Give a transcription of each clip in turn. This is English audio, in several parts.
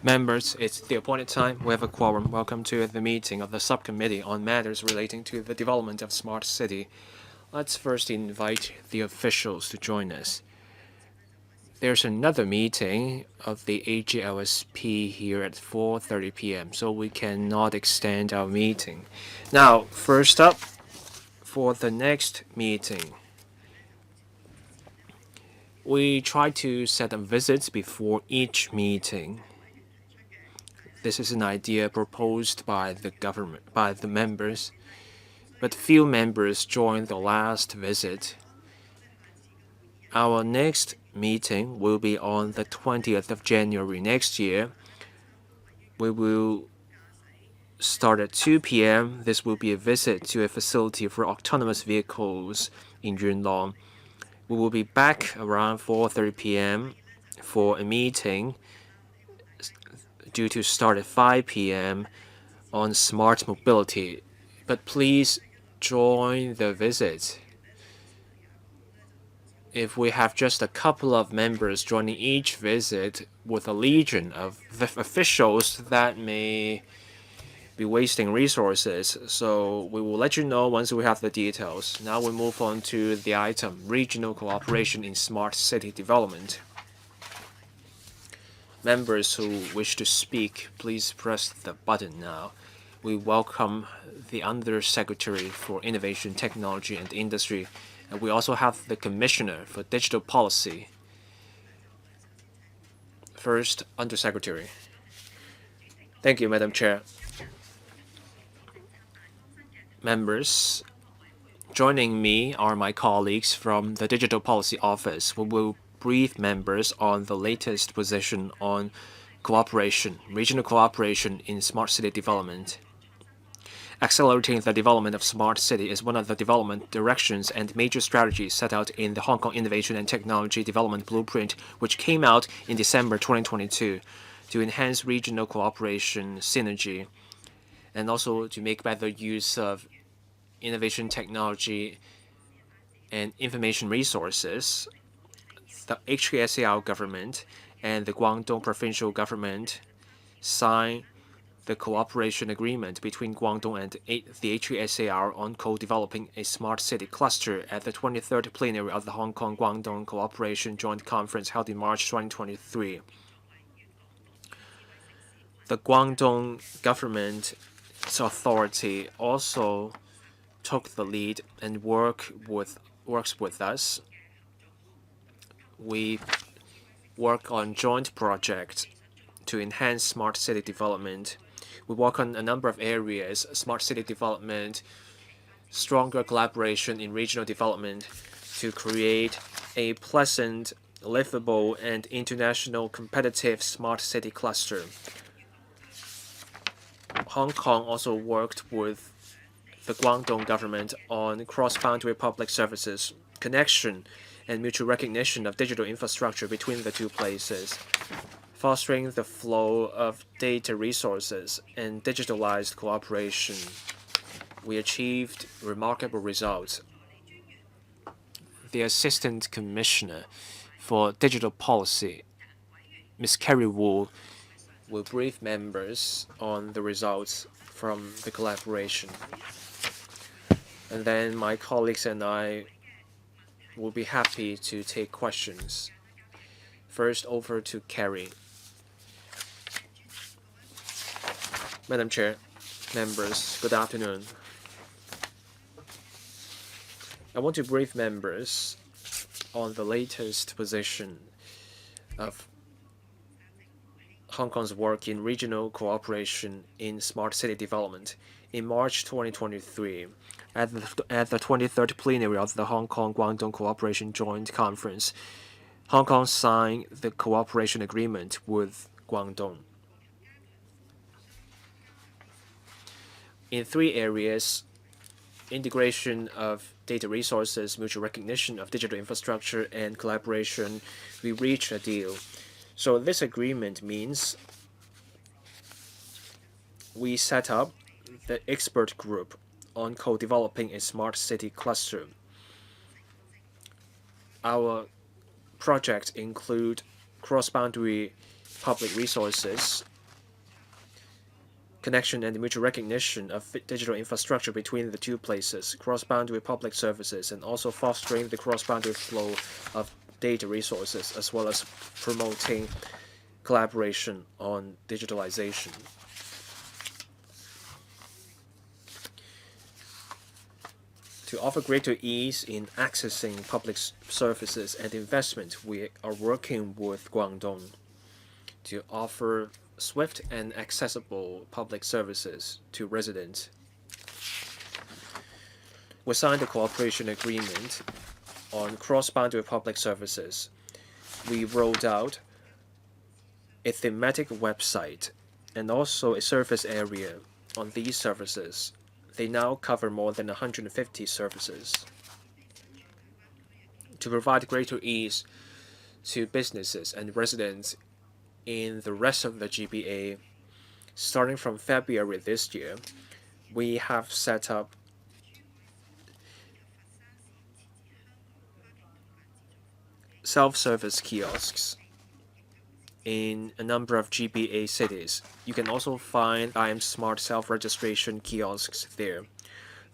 Members, it's the appointed time. We have a quorum. Welcome to the meeting of the Subcommittee on Matters Relating to the Development of Smart City. Let's first invite the officials to join us. There's another meeting of the AGLSP here at 4:30 p.m., so we cannot extend our meeting. Now, first up, for the next meeting, we try to set up visits before each meeting. This is an idea proposed by the government, by the members, but few members joined the last visit. Our next meeting will be on the 20th of January next year. We will start at 2 p.m. This will be a visit to a facility for autonomous vehicles in Yunlong. We will be back around 4:30 p.m. for a meeting due to start at 5 p.m. on smart mobility. But please join the visit. If we have just a couple of members joining each visit with a legion of officials, that may be wasting resources. So we will let you know once we have the details. Now we move on to the item, regional cooperation in smart city development. Members who wish to speak, please press the button now. We welcome the Undersecretary for Innovation, Technology and Industry, and we also have the Commissioner for Digital Policy. First, Undersecretary. Thank you, Madam Chair. Members, joining me are my colleagues from the Digital Policy Office. We will brief members on the latest position on cooperation, regional cooperation in smart city development. Accelerating the development of smart city is one of the development directions and major strategies set out in the Hong Kong Innovation and Technology Development Blueprint, which came out in December 2022 to enhance regional cooperation synergy and also to make better use of innovation technology and information resources. The HKSAR government and the Guangdong provincial government signed the cooperation agreement between Guangdong and the HKSAR on co-developing a smart city cluster at the 23rd plenary of the Hong Kong-Guangdong Cooperation Joint Conference held in March 2023. The Guangdong government's authority also took the lead and works with us. We work on joint projects to enhance smart city development. We work on a number of areas: smart city development, stronger collaboration in regional development to create a pleasant, livable, and international competitive smart city cluster. Hong Kong also worked with the Guangdong government on cross-boundary public services, connection, and mutual recognition of digital infrastructure between the two places, fostering the flow of data resources and digitalized cooperation. We achieved remarkable results. The Assistant Commissioner for Digital Policy, Ms. Carrie Wu, will brief members on the results from the collaboration. And then my colleagues and I will be happy to take questions. First, over to Carrie. Madam Chair, members, good afternoon. I want to brief members on the latest position of Hong Kong's work in regional cooperation in smart city development. In March 2023, at the 23rd plenary of the Hong Kong-Guangdong Cooperation Joint Conference, Hong Kong signed the cooperation agreement with Guangdong. In three areas: integration of data resources, mutual recognition of digital infrastructure, and collaboration, we reached a deal. So this agreement means we set up the expert group on co-developing a smart city cluster. Our projects include cross-boundary public resources, connection and mutual recognition of digital infrastructure between the two places, cross-boundary public services, and also fostering the cross-boundary flow of data resources, as well as promoting collaboration on digitalization. To offer greater ease in accessing public services and investment, we are working with Guangdong to offer swift and accessible public services to residents. We signed a cooperation agreement on cross-boundary public services. We rolled out a thematic website and also a service area on these services. They now cover more than 150 services. To provide greater ease to businesses and residents in the rest of the GBA, starting from February this year, we have set up self-service kiosks in a number of GBA cities. You can also find I Am Smart self-registration kiosks there.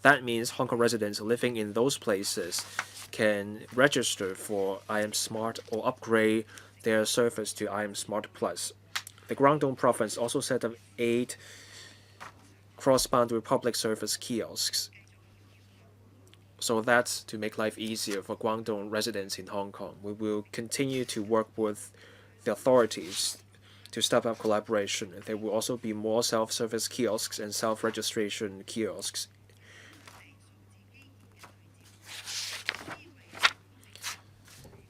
That means Hong Kong residents living in those places can register for I Am Smart or upgrade their service to I Am Smart Plus. The Guangdong province also set up 8 cross-boundary public service kiosks. So that's to make life easier for Guangdong residents in Hong Kong. We will continue to work with the authorities to step up collaboration. There will also be more self-service kiosks and self-registration kiosks.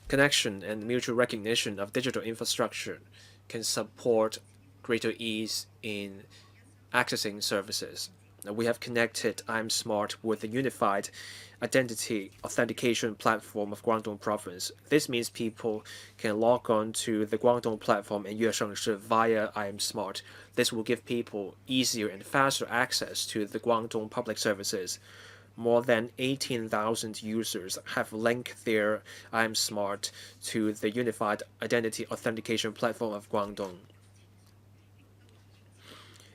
Connection and mutual recognition of digital infrastructure can support greater ease in accessing services. We have connected I'm Smart with the unified identity authentication platform of Guangdong province. This means people can log on to the Guangdong platform and Yueshengshi via I'm Smart. This will give people easier and faster access to the Guangdong public services. More than 18,000 users have linked their I'm Smart to the unified identity authentication platform of Guangdong.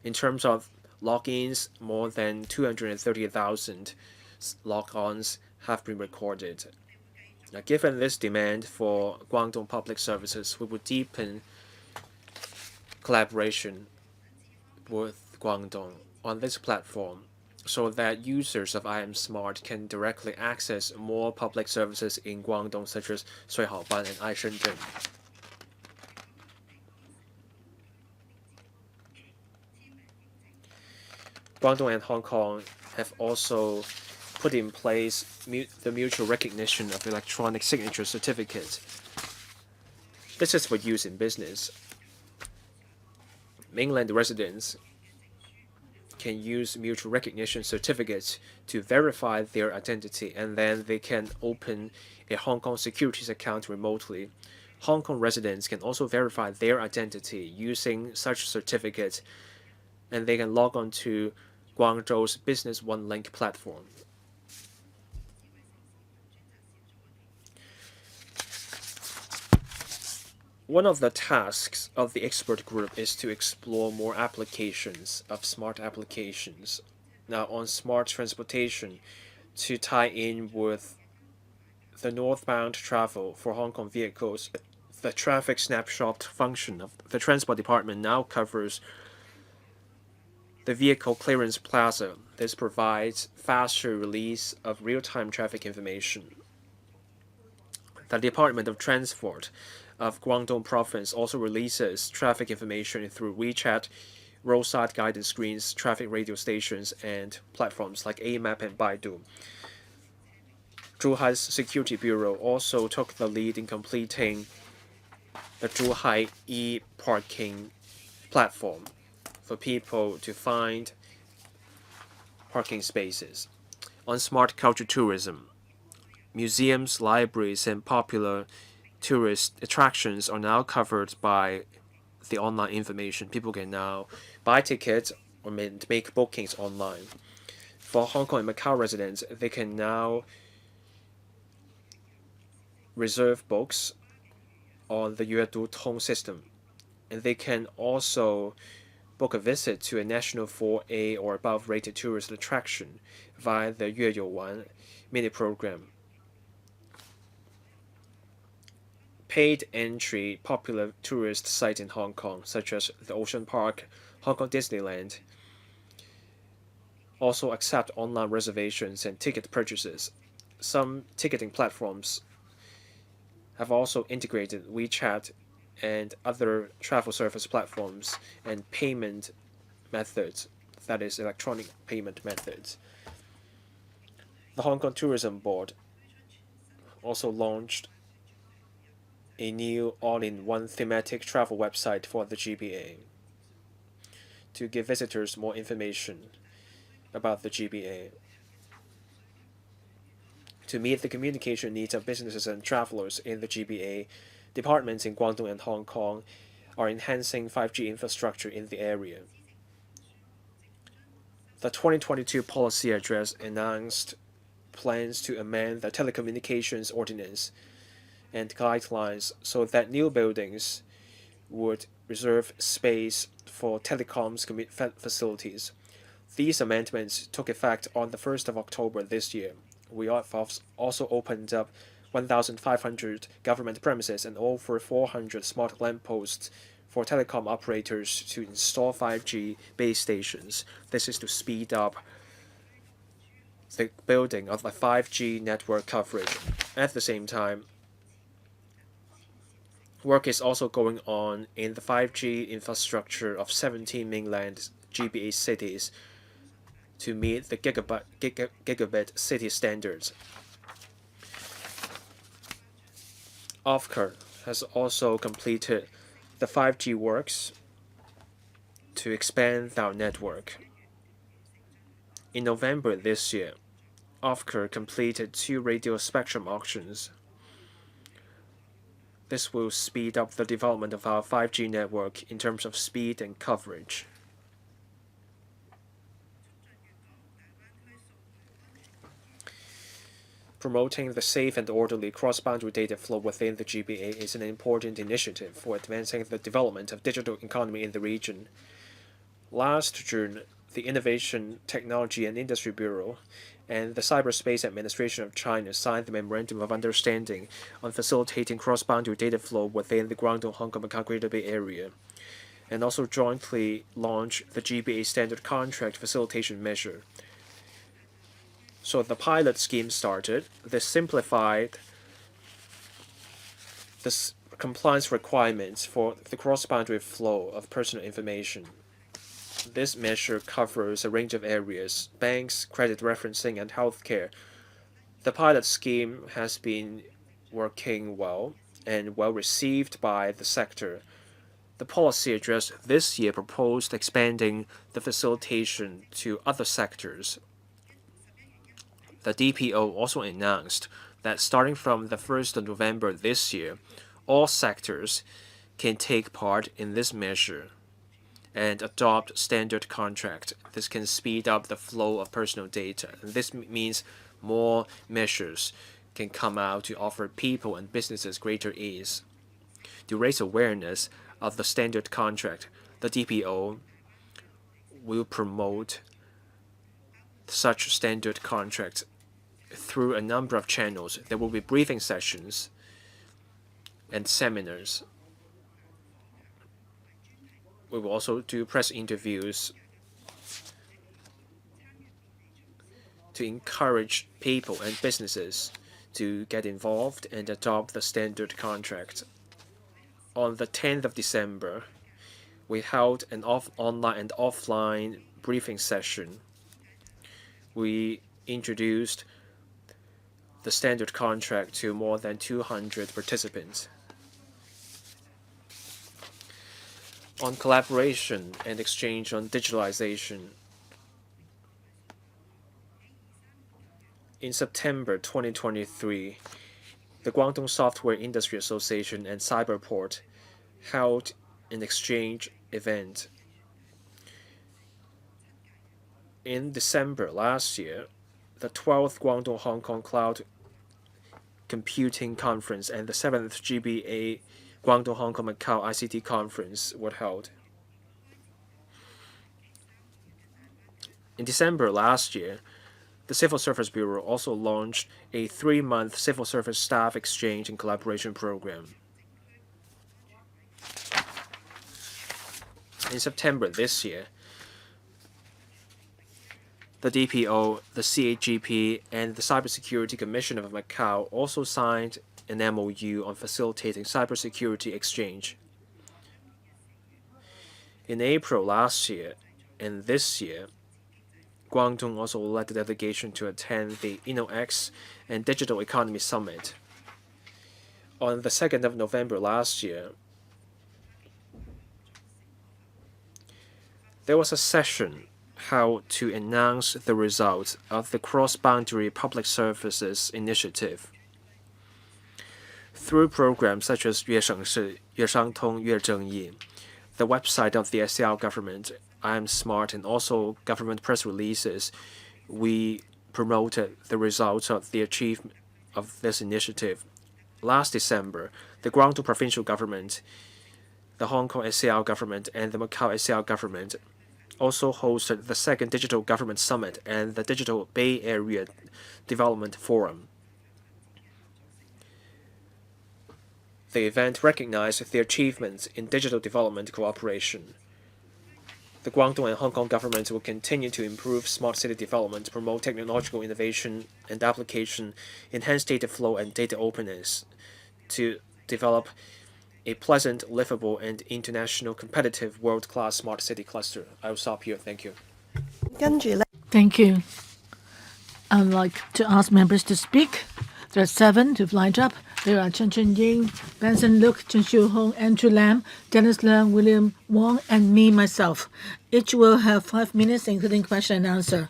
In terms of logins, more than 230,000 log-ons have been recorded. Now, given this demand for Guangdong public services, we will deepen collaboration with Guangdong on this platform so that users of I Am Smart can directly access more public services in Guangdong, such as Sui Haoban and I Shenzhen. Guangdong and Hong Kong have also put in place the mutual recognition of electronic signature certificates. This is for use in business. Mainland residents can use mutual recognition certificates to verify their identity, and then they can open a Hong Kong securities account remotely. Hong Kong residents can also verify their identity using such certificates, and they can log on to Guangzhou's Business One Link platform. One of the tasks of the expert group is to explore more applications of smart applications. Now, on smart transportation, to tie in with the northbound travel for Hong Kong vehicles, the traffic snapshot function of the Transport Department now covers the vehicle clearance plaza. This provides faster release of real-time traffic information. The Department of Transport of Guangdong Province also releases traffic information through WeChat, roadside guidance screens, traffic radio stations, and platforms like AMAP and Baidu. Zhuhai's Security Bureau also took the lead in completing the Zhuhai e-parking platform for people to find parking spaces. On smart culture tourism, museums, libraries, and popular tourist attractions are now covered by the online information. People can now buy tickets or make bookings online. For Hong Kong and Macau residents, they can now reserve books on the Yuedu Tong system, and they can also book a visit to a national 4A or above rated tourist attraction via the 粤游玩 mini program. Paid entry popular tourist sites in Hong Kong, such as the Ocean Park, Hong Kong Disneyland, also accept online reservations and ticket purchases. Some ticketing platforms have also integrated WeChat and other travel service platforms and payment methods, that is, electronic payment methods. The Hong Kong Tourism Board also launched a new all-in-one thematic travel website for the GBA to give visitors more information about the GBA. To meet the communication needs of businesses and travelers in the GBA, departments in Guangdong and Hong Kong are enhancing 5G infrastructure in the area. The 2022 policy address announced plans to amend the Telecommunications Ordinance and guidelines so that new buildings would reserve space for telecoms facilities. These amendments took effect on the 1st of October this year. We have also opened up 1,500 government premises and over 400 smart lampposts for telecom operators to install 5G base stations. This is to speed up the building of a 5G network coverage. At the same time, work is also going on in the 5G infrastructure of 17 mainland GBA cities to meet the gigabit city standards. OFCAR has also completed the 5G works to expand our network. In November this year, OFCAR completed 2 radio spectrum auctions. This will speed up the development of our 5G network in terms of speed and coverage. Promoting the safe and orderly cross-boundary data flow within the GBA is an important initiative for advancing the development of digital economy in the region. Last June, the Innovation, Technology and Industry Bureau and the Cyberspace Administration of China signed the Memorandum of Understanding on facilitating cross-boundary data flow within the Guangdong, Hong Kong, Macau Greater Bay Area, and also jointly launched the GBA Standard Contract Facilitation Measure. So the pilot scheme started. This simplified the compliance requirements for the cross-boundary flow of personal information. This measure covers a range of areas: banks, credit referencing, and healthcare. The pilot scheme has been working well and well received by the sector. The policy address this year proposed expanding the facilitation to other sectors. The DPO also announced that starting from the 1st of November this year, all sectors can take part in this measure and adopt standard contract. This can speed up the flow of personal data. And this means more measures can come out to offer people and businesses greater ease. To raise awareness of the standard contract, the DPO will promote such standard contracts through a number of channels. There will be briefing sessions and seminars. We will also do press interviews to encourage people and businesses to get involved and adopt the standard contract. On the 10th of December, we held an online and offline briefing session. We introduced the standard contract to more than 200 participants. On collaboration and exchange on digitalization, in September 2023, the Guangdong Software Industry Association and Cyberport held an exchange event. In December last year, the 12th Guangdong Hong Kong Cloud Computing Conference and the 7th GBA Guangdong Hong Kong Macau ICT Conference were held. In December last year, the Civil Service Bureau also launched a 3-month civil service staff exchange and collaboration program. In September this year, the DPO, the CAGP, and the Cybersecurity Commission of Macau also signed an MOU on facilitating cybersecurity exchange. In April last year and this year, Guangdong also led the delegation to attend the InnoX and Digital Economy Summit. On the 2nd of November last year, there was a session how to announce the results of the Cross-Boundary Public Services Initiative. Through programs such as 粤省事、粤商通、粤正义, the website of the SCR government, I'm Smart, and also government press releases, we promoted the results of the achievement of this initiative. Last December, the Guangdong provincial government, the Hong Kong SCR government, and the Macau SCR government also hosted the second Digital Government Summit and the Digital Bay Area Development Forum. The event recognized the achievements in digital development cooperation. The Guangdong and Hong Kong governments will continue to improve smart city development, promote technological innovation and application, enhance data flow and data openness to develop a pleasant, livable, and international competitive world-class smart city cluster. I will stop here. Thank you. Thank you. I'd like to ask members to speak. There are 7 who've lined up. There are Chen Chen-ying, Benson Luke, Chen Xiu-hong, Andrew Lam, Dennis Leung, William Wong, and me, myself. Each will have 5 minutes, including question and answer.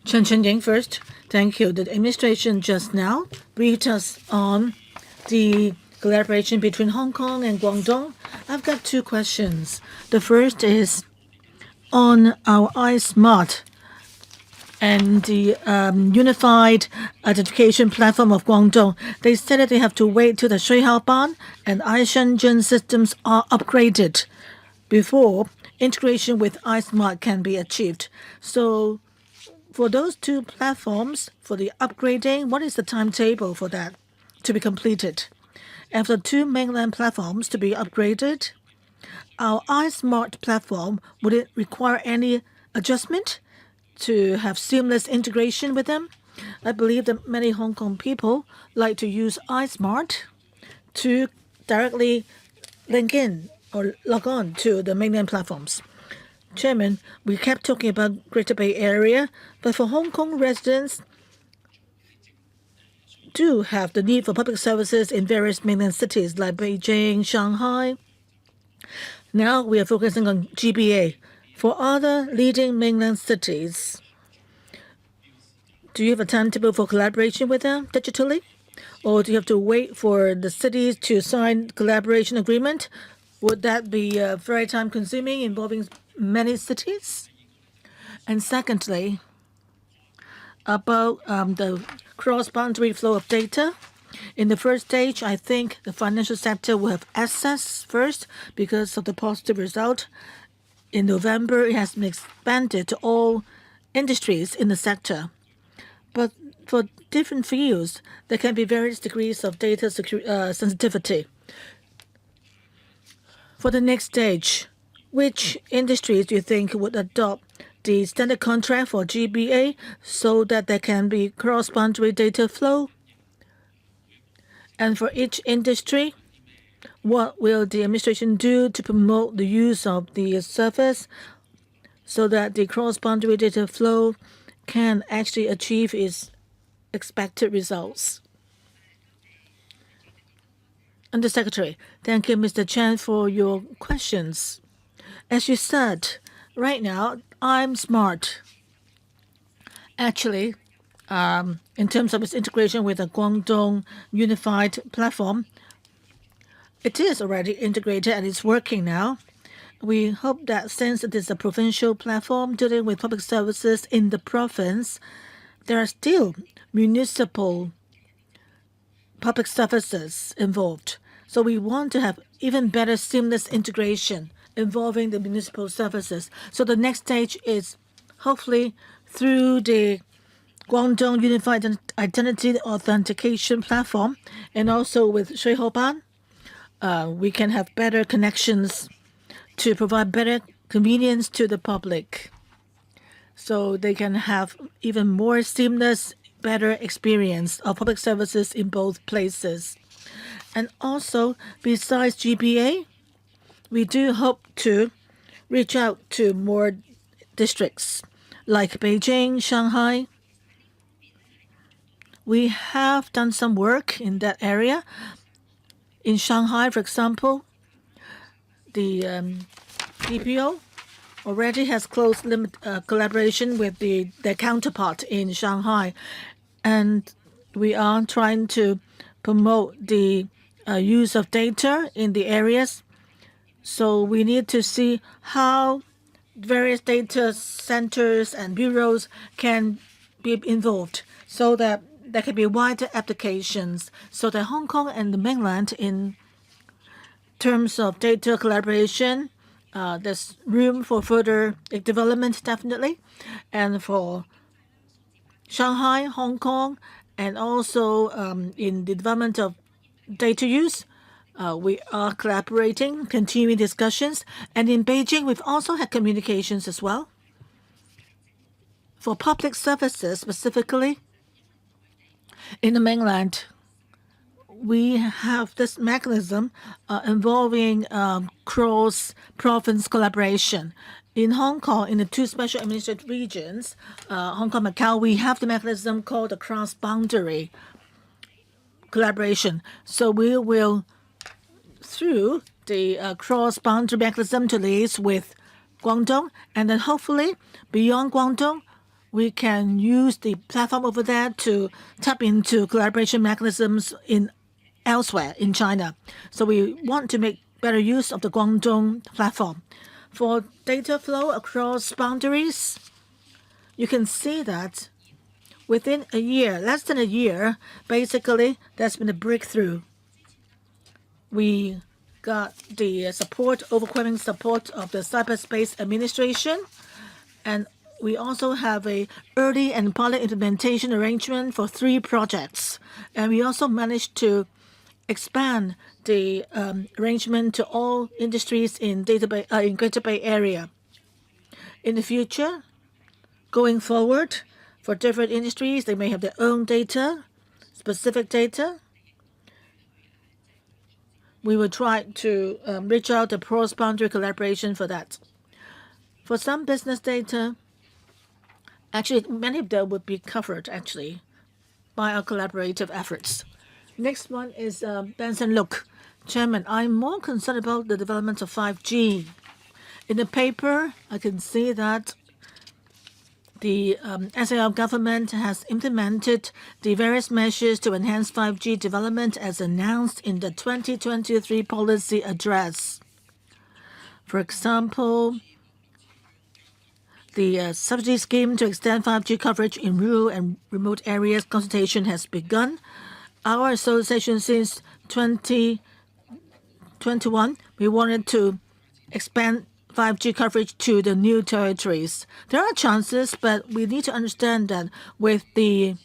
Chen Chen-ying first. Thank you. The administration just now briefed us on the collaboration between Hong Kong and Guangdong. I've got 2 questions. The first is on our iSmart and the unified identification platform of Guangdong. They said that they have to wait till the Shuihaoban and iShenzhen systems are upgraded before integration with iSmart can be achieved. So for those 2 platforms, for the upgrading, what is the timetable for that to be completed? And for 2 mainland platforms to be upgraded, our iSmart platform, would it require any adjustment to have seamless integration with them? I believe that many Hong Kong people like to use iSmart to directly link in or log on to the mainland platforms. Chairman, we kept talking about Greater Bay Area, but for Hong Kong residents, do have the need for public services in various mainland cities like Beijing, Shanghai. Now we are focusing on GBA. For other leading mainland cities, do you have a timetable for collaboration with them digitally? Or do you have to wait for the cities to sign collaboration agreement? Would that be very time-consuming, involving many cities? And secondly, about the cross-boundary flow of data. In the first stage, I think the financial sector will have access first because of the positive result. In November, it has been expanded to all industries in the sector. But for different fields, there can be various degrees of data sensitivity. For the next stage, which industries do you think would adopt the standard contract for GBA so that there can be cross-boundary data flow? And for each industry, what will the administration do to promote the use of the service so that the cross-boundary data flow can actually achieve its expected results? Undersecretary, thank you, Mr. Chan, for your questions. As you said, right now, I'm Smart. Actually, in terms of its integration with the Guangdong Unified Platform, it is already integrated and it's working now. We hope that since it is a provincial platform dealing with public services in the province, there are still municipal public services involved. So we want to have even better seamless integration involving the municipal services. So the next stage is hopefully through the Guangdong Unified Identity Authentication Platform and also with Shuihoban, we can have better connections to provide better convenience to the public so they can have even more seamless, better experience of public services in both places. And also, besides GBA, we do hope to reach out to more districts like Beijing, Shanghai. We have done some work in that area. In Shanghai, for example, the DPO already has close collaboration with their counterpart in Shanghai, and we are trying to promote the use of data in the areas. So we need to see how various data centers and bureaus can be involved so that there can be wider applications so that Hong Kong and the mainland in terms of data collaboration, there's room for further development definitely. And for Shanghai, Hong Kong, and also in the development of data use, we are collaborating, continuing discussions. And in Beijing, we've also had communications as well. For public services specifically, in the mainland, we have this mechanism involving cross-province collaboration. In Hong Kong, in the two special administrative regions, Hong Kong, Macau, we have the mechanism called the cross-boundary collaboration. So we will, through the cross-boundary mechanism, to liaise with Guangdong, and then hopefully beyond Guangdong, we can use the platform over there to tap into collaboration mechanisms in elsewhere in China. So we want to make better use of the Guangdong platform. For data flow across boundaries, you can see that within a year, less than a year, basically there's been a breakthrough. We got the overwhelming support of the Cyberspace Administration, and we also have a early and pilot implementation arrangement for 3 projects. And we also managed to expand the arrangement to all industries in Greater Bay Area. In the future, going forward, for different industries, they may have their own data, specific data. We will try to reach out the cross-boundary collaboration for that. For some business data, actually, many of them would be covered actually by our collaborative efforts. Next one is Benson Look. Chairman, I'm more concerned about the development of 5G. In the paper, I can see that the SAR government has implemented the various measures to enhance 5G development as announced in the 2023 policy address. For example, the subsidy scheme to extend 5G coverage in rural and remote areas consultation has begun. Our association since 2021, we wanted to expand 5G coverage to the new territories. There are chances, but we need to understand that with the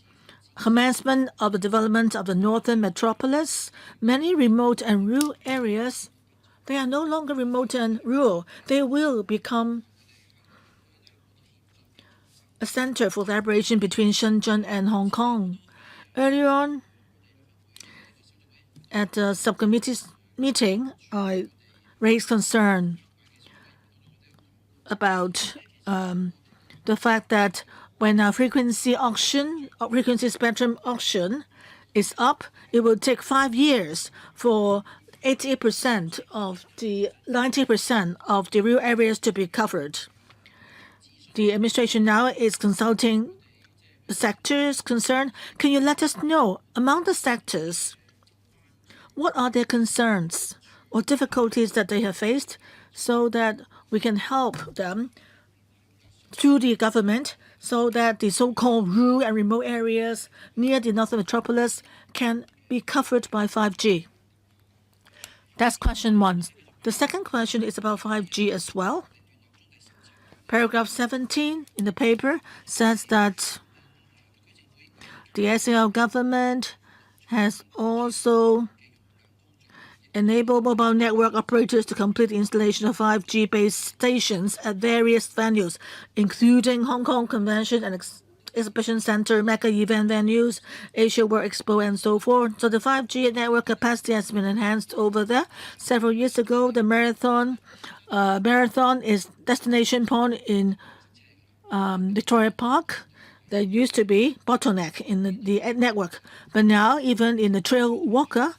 commencement of the development of the northern metropolis, many remote and rural areas, they are no longer remote and rural. They will become a center for collaboration between Shenzhen and Hong Kong. Earlier on, at the subcommittee meeting, I raised concern about the fact that when a frequency spectrum auction is up, it will take 5 years for 80% of the 90% of the rural areas to be covered. The administration now is consulting the sectors concerned. Can you let us know among the sectors what are their concerns or difficulties that they have faced so that we can help them through the government so that the so-called rural and remote areas near the northern metropolis can be covered by 5G? That's question 1. The second question is about 5G as well. Paragraph 17 in the paper says that the SAR government has also enabled mobile network operators to complete the installation of 5G base stations at various venues, including Hong Kong Convention and Exhibition Center, mega event venues, Asia World Expo, and so forth. So the 5G network capacity has been enhanced over there. Several years ago, the marathon is destination point in Victoria Park. There used to be bottleneck in the network, but now even in the Trail Walker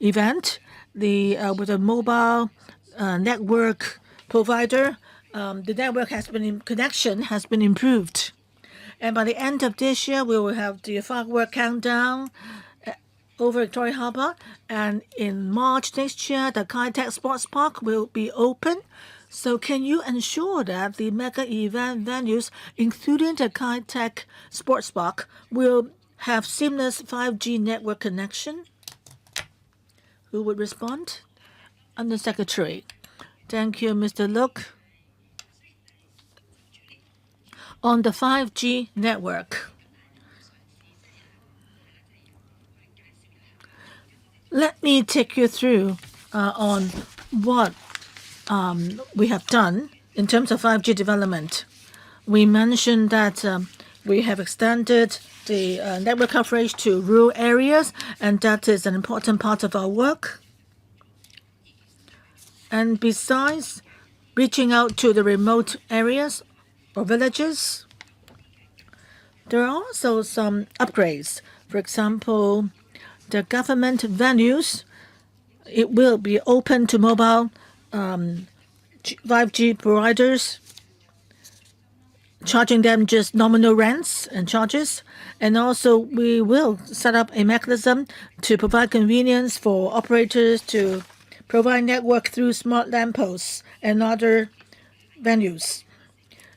event, with a mobile network provider, the network connection has been improved. And by the end of this year, we will have the firework countdown over Victoria Harbour. And in March next year, the Kai Tak Sports Park will be open. So can you ensure that the mega event venues, including the Kai Tak Sports Park, will have seamless 5G network connection? Who would respond? Under Secretary. Thank you, Mr. Look. On the 5G network, let me take you through on what we have done in terms of 5G development. We mentioned that we have extended the network coverage to rural areas, and that is an important part of our work. And besides reaching out to the remote areas or villages, there are also some upgrades. For example, the government venues, it will be open to mobile 5G providers, charging them just nominal rents and charges. And also we will set up a mechanism to provide convenience for operators to provide network through smart lampposts and other venues.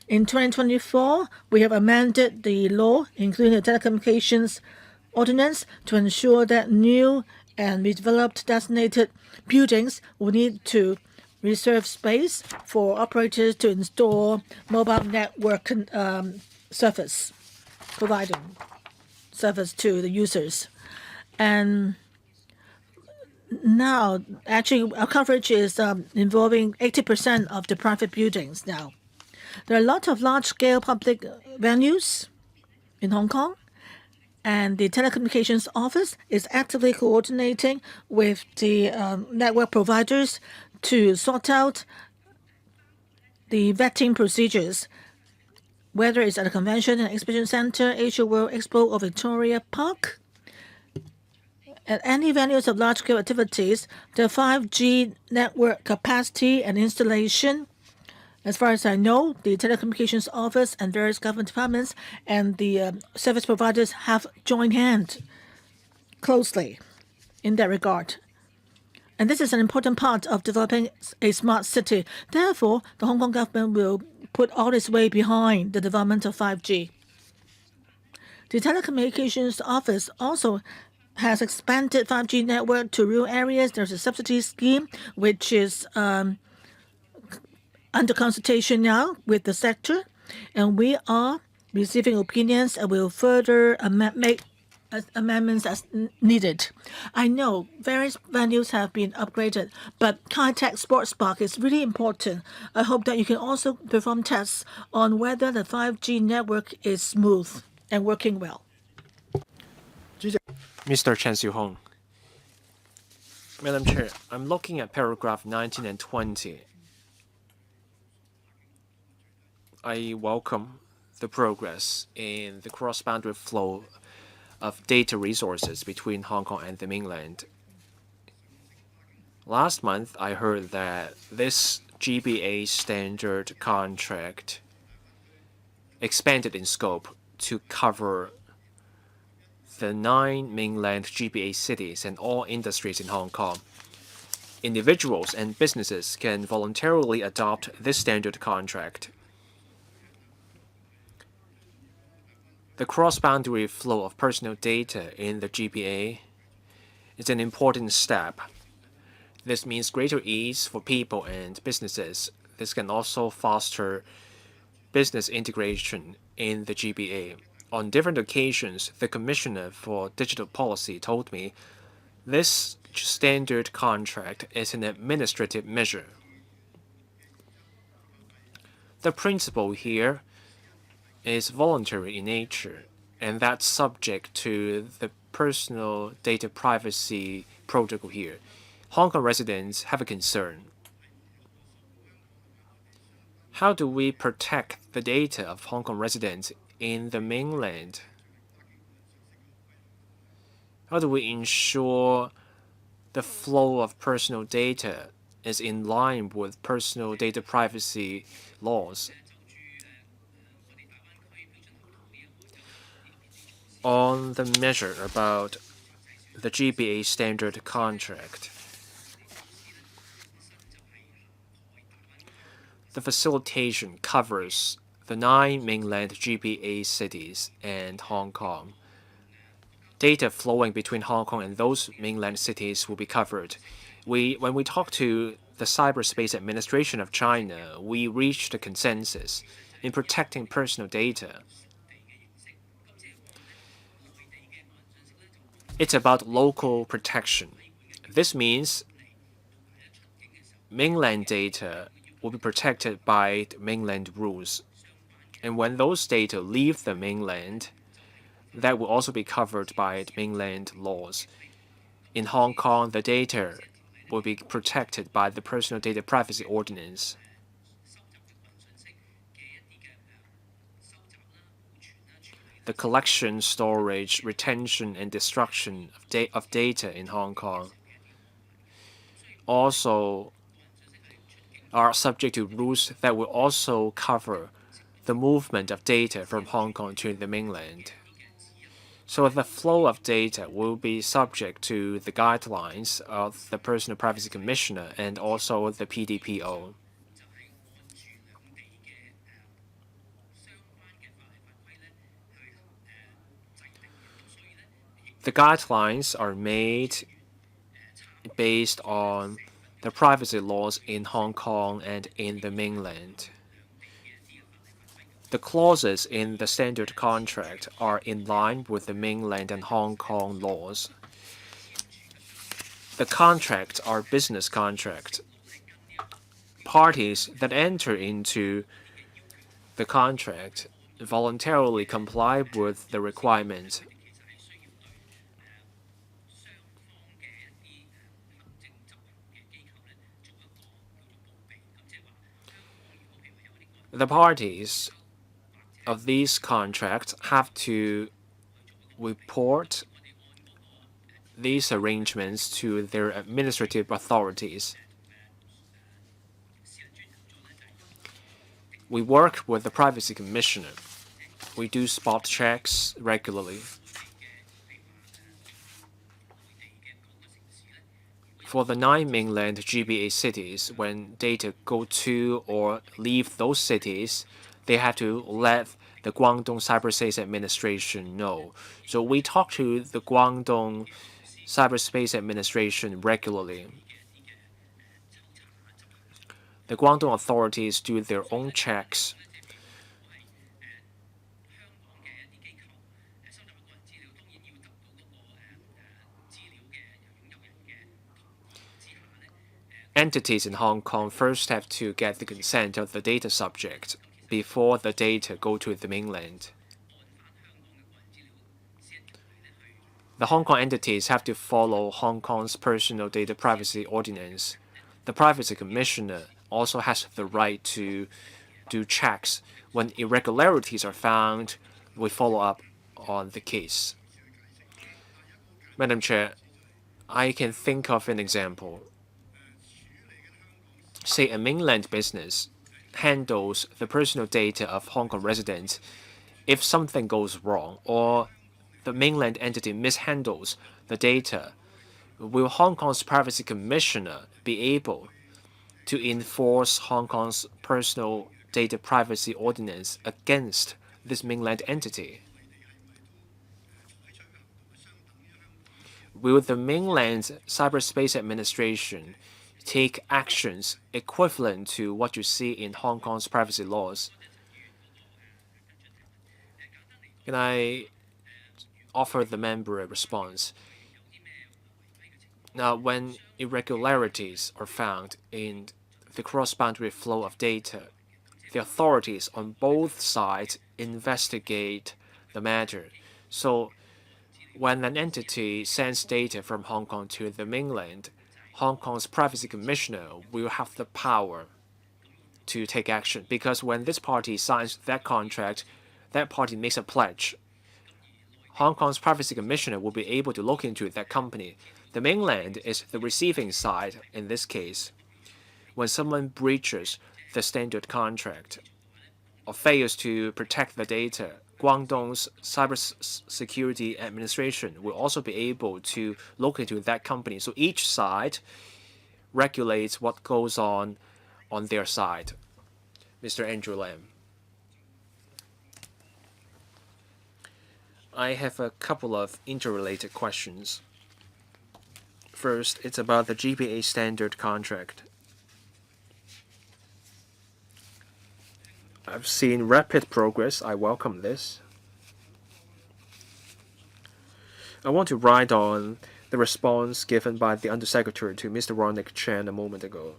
In 2024, we have amended the law, including the telecommunications ordinance, to ensure that new and redeveloped designated buildings will need to reserve space for operators to install mobile network service, providing service to the users. And now, actually, our coverage is involving 80% of the private buildings now. There are a lot of large-scale public venues in Hong Kong, and the telecommunications office is actively coordinating with the network providers to sort out the vetting procedures, whether it's at a convention and exhibition center, Asia World Expo, or Victoria Park. At any venues of large-scale activities, the 5G network capacity and installation, as far as I know, the telecommunications office and various government departments and the service providers have joined hands closely in that regard. And this is an important part of developing a smart city. Therefore, the Hong Kong government will put all its weight behind the development of 5G. The telecommunications office also has expanded 5G network to rural areas. There's a subsidy scheme which is under consultation now with the sector, and we are receiving opinions and will further make amendments as needed. I know various venues have been upgraded, but Kai Tak Sports Park is really important. I hope that you can also perform tests on whether the 5G network is smooth and working well. Mr. Chen Xiuhong. Madam Chair, I'm looking at paragraph 19 and 20. I welcome the progress in the cross-boundary flow of data resources between Hong Kong and the mainland. Last month, I heard that this GBA standard contract expanded in scope to cover the 9 mainland GBA cities and all industries in Hong Kong. Individuals and businesses can voluntarily adopt this standard contract. The cross-boundary flow of personal data in the GBA is an important step. This means greater ease for people and businesses. This can also foster business integration in the GBA. On different occasions, the Commissioner for Digital Policy told me this standard contract is an administrative measure. The principle here is voluntary in nature, and that's subject to the personal data privacy protocol here. Hong Kong residents have a concern. How do we protect the data of Hong Kong residents in the mainland? How do we ensure the flow of personal data is in line with personal data privacy laws? On the measure about the GBA standard contract, the facilitation covers the 9 mainland GBA cities and Hong Kong. Data flowing between Hong Kong and those mainland cities will be covered. When we talk to the Cyberspace Administration of China, we reached a consensus in protecting personal data. It's about local protection. This means mainland data will be protected by the mainland rules. And when those data leave the mainland, that will also be covered by the mainland laws. In Hong Kong, the data will be protected by the Personal Data Privacy Ordinance. The collection, storage, retention, and destruction of data in Hong Kong also are subject to rules that will also cover the movement of data from Hong Kong to the mainland. So the flow of data will be subject to the guidelines of the Personal Privacy Commissioner and also the PDPO. The guidelines are made based on the privacy laws in Hong Kong and in the mainland. The clauses in the standard contract are in line with the mainland and Hong Kong laws. The contracts are business contracts. Parties that enter into the contract voluntarily comply with the requirements. The parties of these contracts have to report these arrangements to their administrative authorities. We work with the Privacy Commissioner. We do spot checks regularly. For the 9 mainland GBA cities, when data go to or leave those cities, they have to let the Guangdong Cyberspace Administration know. So we talk to the Guangdong Cyberspace Administration regularly. The Guangdong authorities do their own checks. Entities in Hong Kong first have to get the consent of the data subject before the data go to the mainland. The Hong Kong entities have to follow Hong Kong's Personal Data Privacy Ordinance. The Privacy Commissioner also has the right to do checks. When irregularities are found, we follow up on the case. Madam Chair, I can think of an example. Say a mainland business handles the personal data of Hong Kong residents. If something goes wrong or the mainland entity mishandles the data, will Hong Kong's Privacy Commissioner be able to enforce Hong Kong's Personal Data Privacy Ordinance against this mainland entity? Will the mainland's Cyberspace Administration take actions equivalent to what you see in Hong Kong's privacy laws? Can I offer the member a response? Now, when irregularities are found in the cross-boundary flow of data, the authorities on both sides investigate the matter. So when an entity sends data from Hong Kong to the mainland, Hong Kong's Privacy Commissioner will have the power to take action, because when this party signs that contract, that party makes a pledge. Hong Kong's Privacy Commissioner will be able to look into that company. The mainland is the receiving side in this case. When someone breaches the standard contract or fails to protect the data, Guangdong's Cybersecurity Administration will also be able to look into that company. So each side regulates what goes on their side. Mr. Andrew Lam. I have a couple of interrelated questions. First, it's about the GPA standard contract. I've seen rapid progress. I welcome this. I want to ride on the response given by the Undersecretary to Mr. Ronnick Chen a moment ago.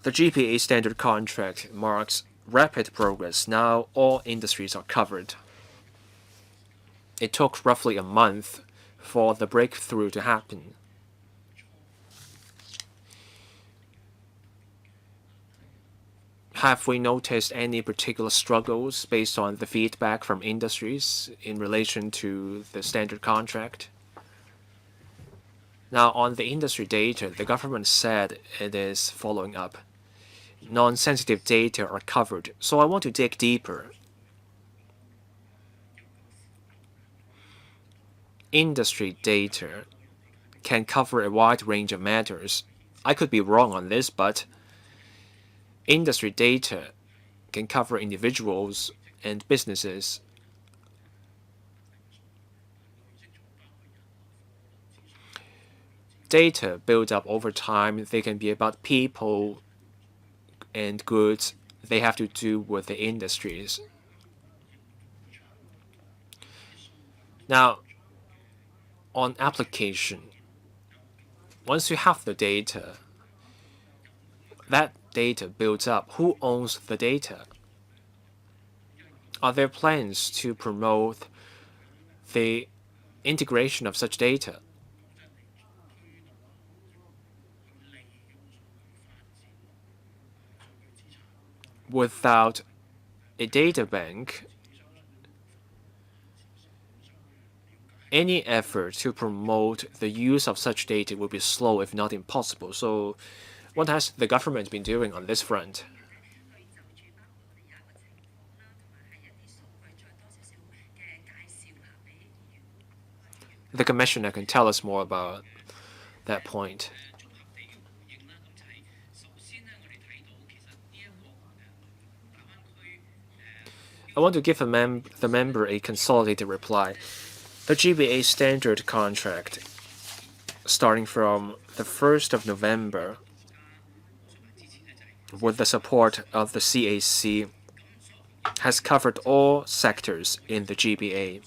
The GPA standard contract marks rapid progress. Now all industries are covered. It took roughly a month for the breakthrough to happen. Have we noticed any particular struggles based on the feedback from industries in relation to the standard contract? Now, on the industry data, the government said it is following up. Non-sensitive data are covered, so I want to dig deeper. Industry data can cover a wide range of matters. I could be wrong on this, but industry data can cover individuals and businesses. Data built up over time, they can be about people and goods. They have to do with the industries. Now, on application, once you have the data, that data builds up. Who owns the data? Are there plans to promote the integration of such data? Without a data bank, any effort to promote the use of such data will be slow, if not impossible. So what has the government been doing on this front? The Commissioner can tell us more about that point. I want to give the member a consolidated reply. The GBA standard contract, starting from the 1st of November, with the support of the CAC, has covered all sectors in the GBA.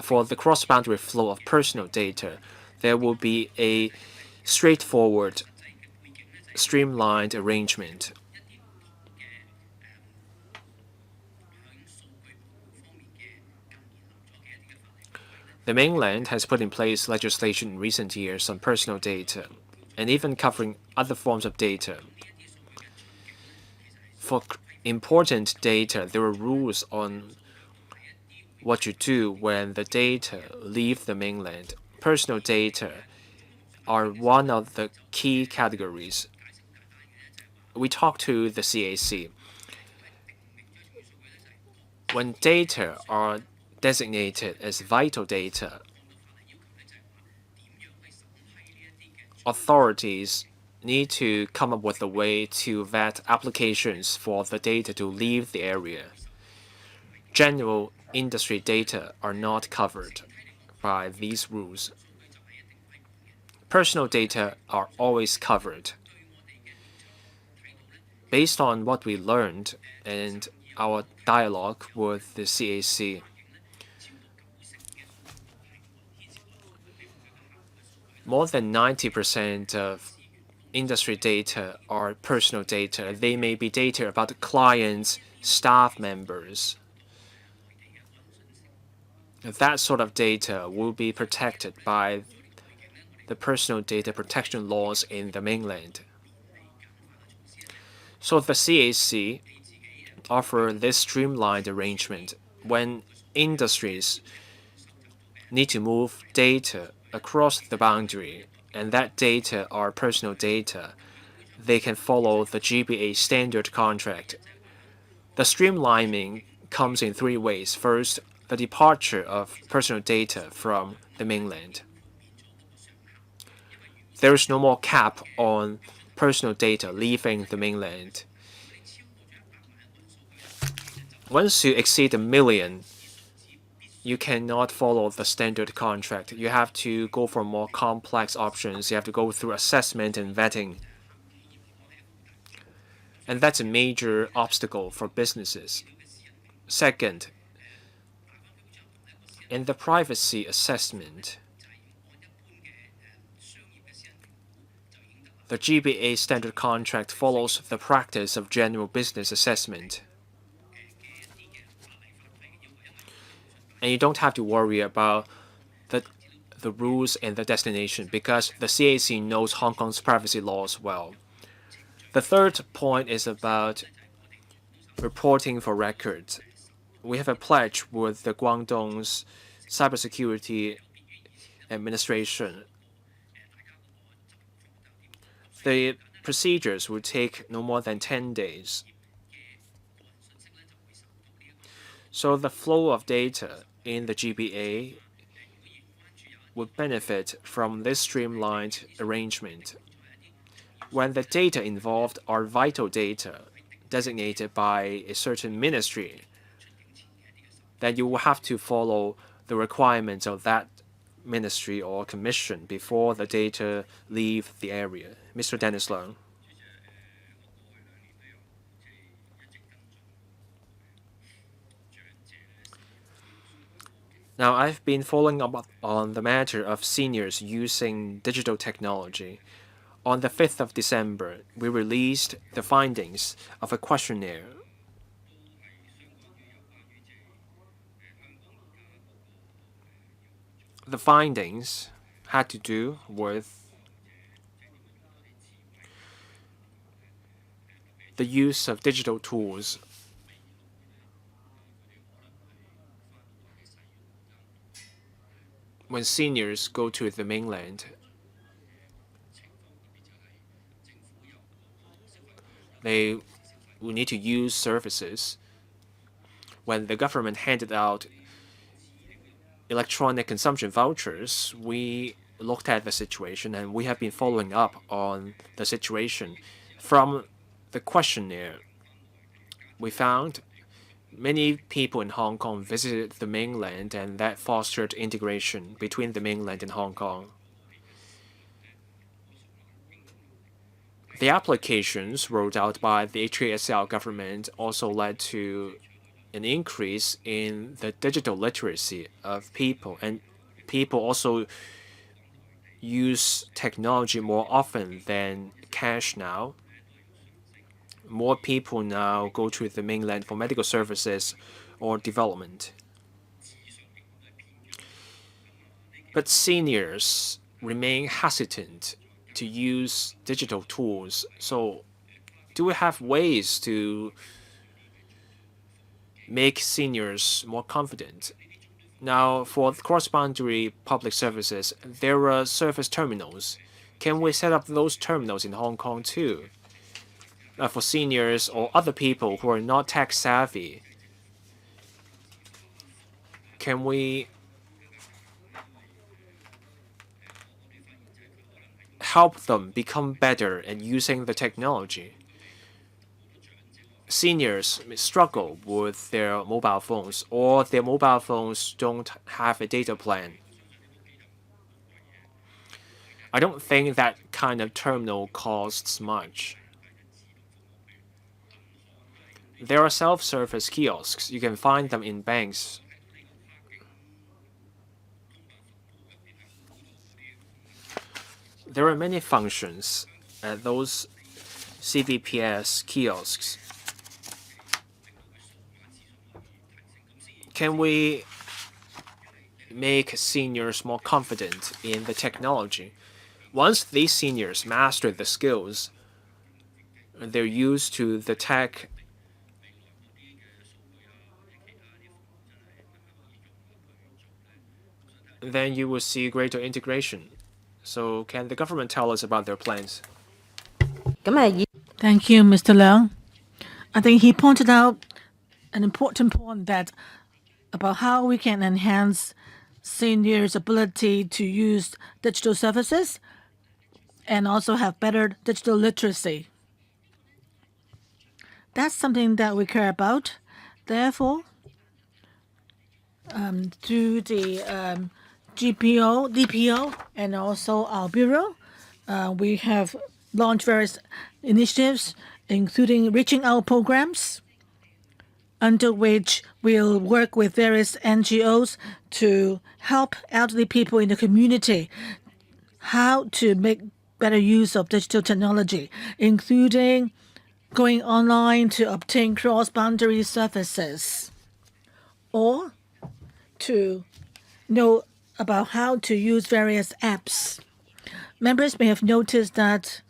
For the cross-boundary flow of personal data, there will be a straightforward, streamlined arrangement. The mainland has put in place legislation in recent years on personal data, and even covering other forms of data. For important data, there are rules on what you do when the data leave the mainland. Personal data are one of the key categories. We talked to the CAC. When data are designated as vital data, authorities need to come up with a way to vet applications for the data to leave the area. General industry data are not covered by these rules. Personal data are always covered. Based on what we learned and our dialogue with the CAC, more than 90% of industry data are personal data. They may be data about the clients, staff members. That sort of data will be protected by the personal data protection laws in the mainland. So the CAC offer this streamlined arrangement when industries need to move data across the boundary, and that data are personal data. They can follow the GBA standard contract. The streamlining comes in three ways. First, the departure of personal data from the mainland. There is no more cap on personal data leaving the mainland. Once you exceed 1 million, you cannot follow the standard contract. You have to go for more complex options. You have to go through assessment and vetting. And that's a major obstacle for businesses. Second, in the privacy assessment, the GBA standard contract follows the practice of general business assessment. And you don't have to worry about the rules and the destination because the CAC knows Hong Kong's privacy laws well. The third point is about reporting for records. We have a pledge with the Guangdong's Cybersecurity Administration. The procedures will take no more than 10 days. So the flow of data in the GBA would benefit from this streamlined arrangement. When the data involved are vital data designated by a certain ministry, then you will have to follow the requirements of that ministry or commission before the data leave the area. Mr. Dennis Leung. Now, I've been following up on the matter of seniors using digital technology. On the 5th of December, we released the findings of a questionnaire. The findings had to do with the use of digital tools. When seniors go to the mainland, they will need to use services. When the government handed out electronic consumption vouchers, we looked at the situation and we have been following up on the situation. From the questionnaire, we found many people in Hong Kong visited the mainland, and that fostered integration between the mainland and Hong Kong. The applications rolled out by the HKSL government also led to an increase in the digital literacy of people, and people also use technology more often than cash now. More people now go to the mainland for medical services or development. But seniors remain hesitant to use digital tools. So, do we have ways to make seniors more confident? Now, for cross-boundary public services, there are service terminals. Can we set up those terminals in Hong Kong too? For seniors or other people who are not tech savvy, can we help them become better at using the technology? Seniors struggle with their mobile phones, or their mobile phones don't have a data plan. I don't think that kind of terminal costs much. There are self-service kiosks. You can find them in banks. There are many functions at those CVPS kiosks. Can we make seniors more confident in the technology? Once these seniors master the skills, they're used to the tech, then you will see greater integration. So can the government tell us about their plans? Thank you, Mr. Leung. I think he pointed out an important point that about how we can enhance seniors' ability to use digital services and also have better digital literacy. That's something that we care about. Therefore, through the GPO, DPO, and also our bureau, we have launched various initiatives, including reaching out programs, under which we'll work with various NGOs to help elderly people in the community how to make better use of digital technology, including going online to obtain cross-boundary services or to know about how to use various apps. Members may have noticed that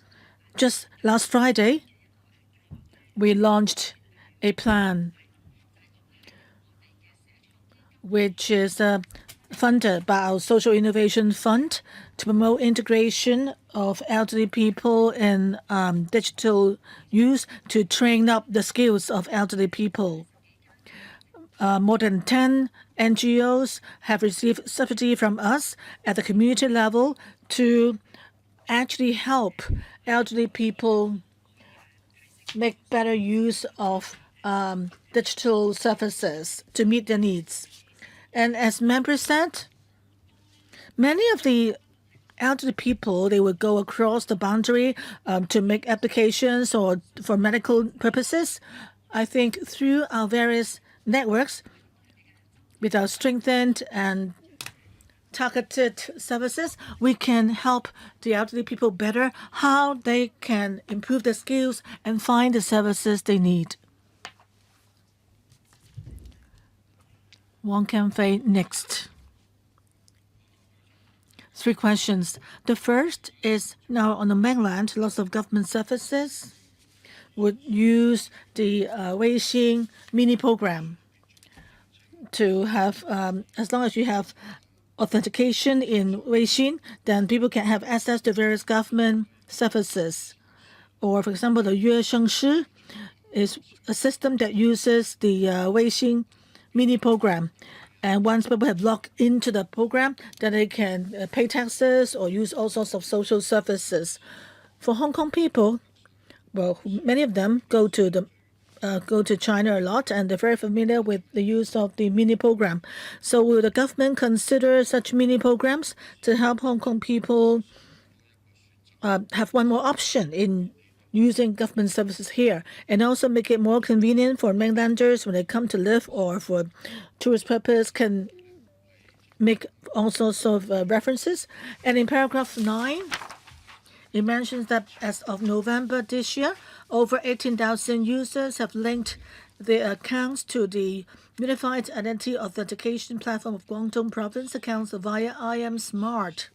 just last Friday, we launched a plan which is funded by our Social Innovation Fund to promote integration of elderly people in digital use to train up the skills of elderly people. More than 10 NGOs have received subsidy from us at the community level to actually help elderly people make better use of digital services to meet their needs. And as members said, many of the elderly people, they would go across the boundary to make applications or for medical purposes. I think through our various networks, with our strengthened and targeted services, we can help the elderly people better how they can improve their skills and find the services they need. Wong Can Fei next. 3 questions. The first is now on the mainland, lots of government services would use the Weixin mini program to have, as long as you have authentication in Weixin, then people can have access to various government services. Or, for example, the Yue Sheng Shi is a system that uses the Weixin mini program. And once people have logged into the program, then they can pay taxes or use all sorts of social services. For Hong Kong people, well, many of them go to China a lot, and they're very familiar with the use of the mini program. So will the government consider such mini programs to help Hong Kong people have one more option in using government services here, and also make it more convenient for mainlanders when they come to live or for tourist purpose can make all sorts of references. And in paragraph 9, it mentions that as of November this year, over 18,000 users have linked their accounts to the Unified Identity Authentication Platform of Guangdong Province accounts via IM Smart.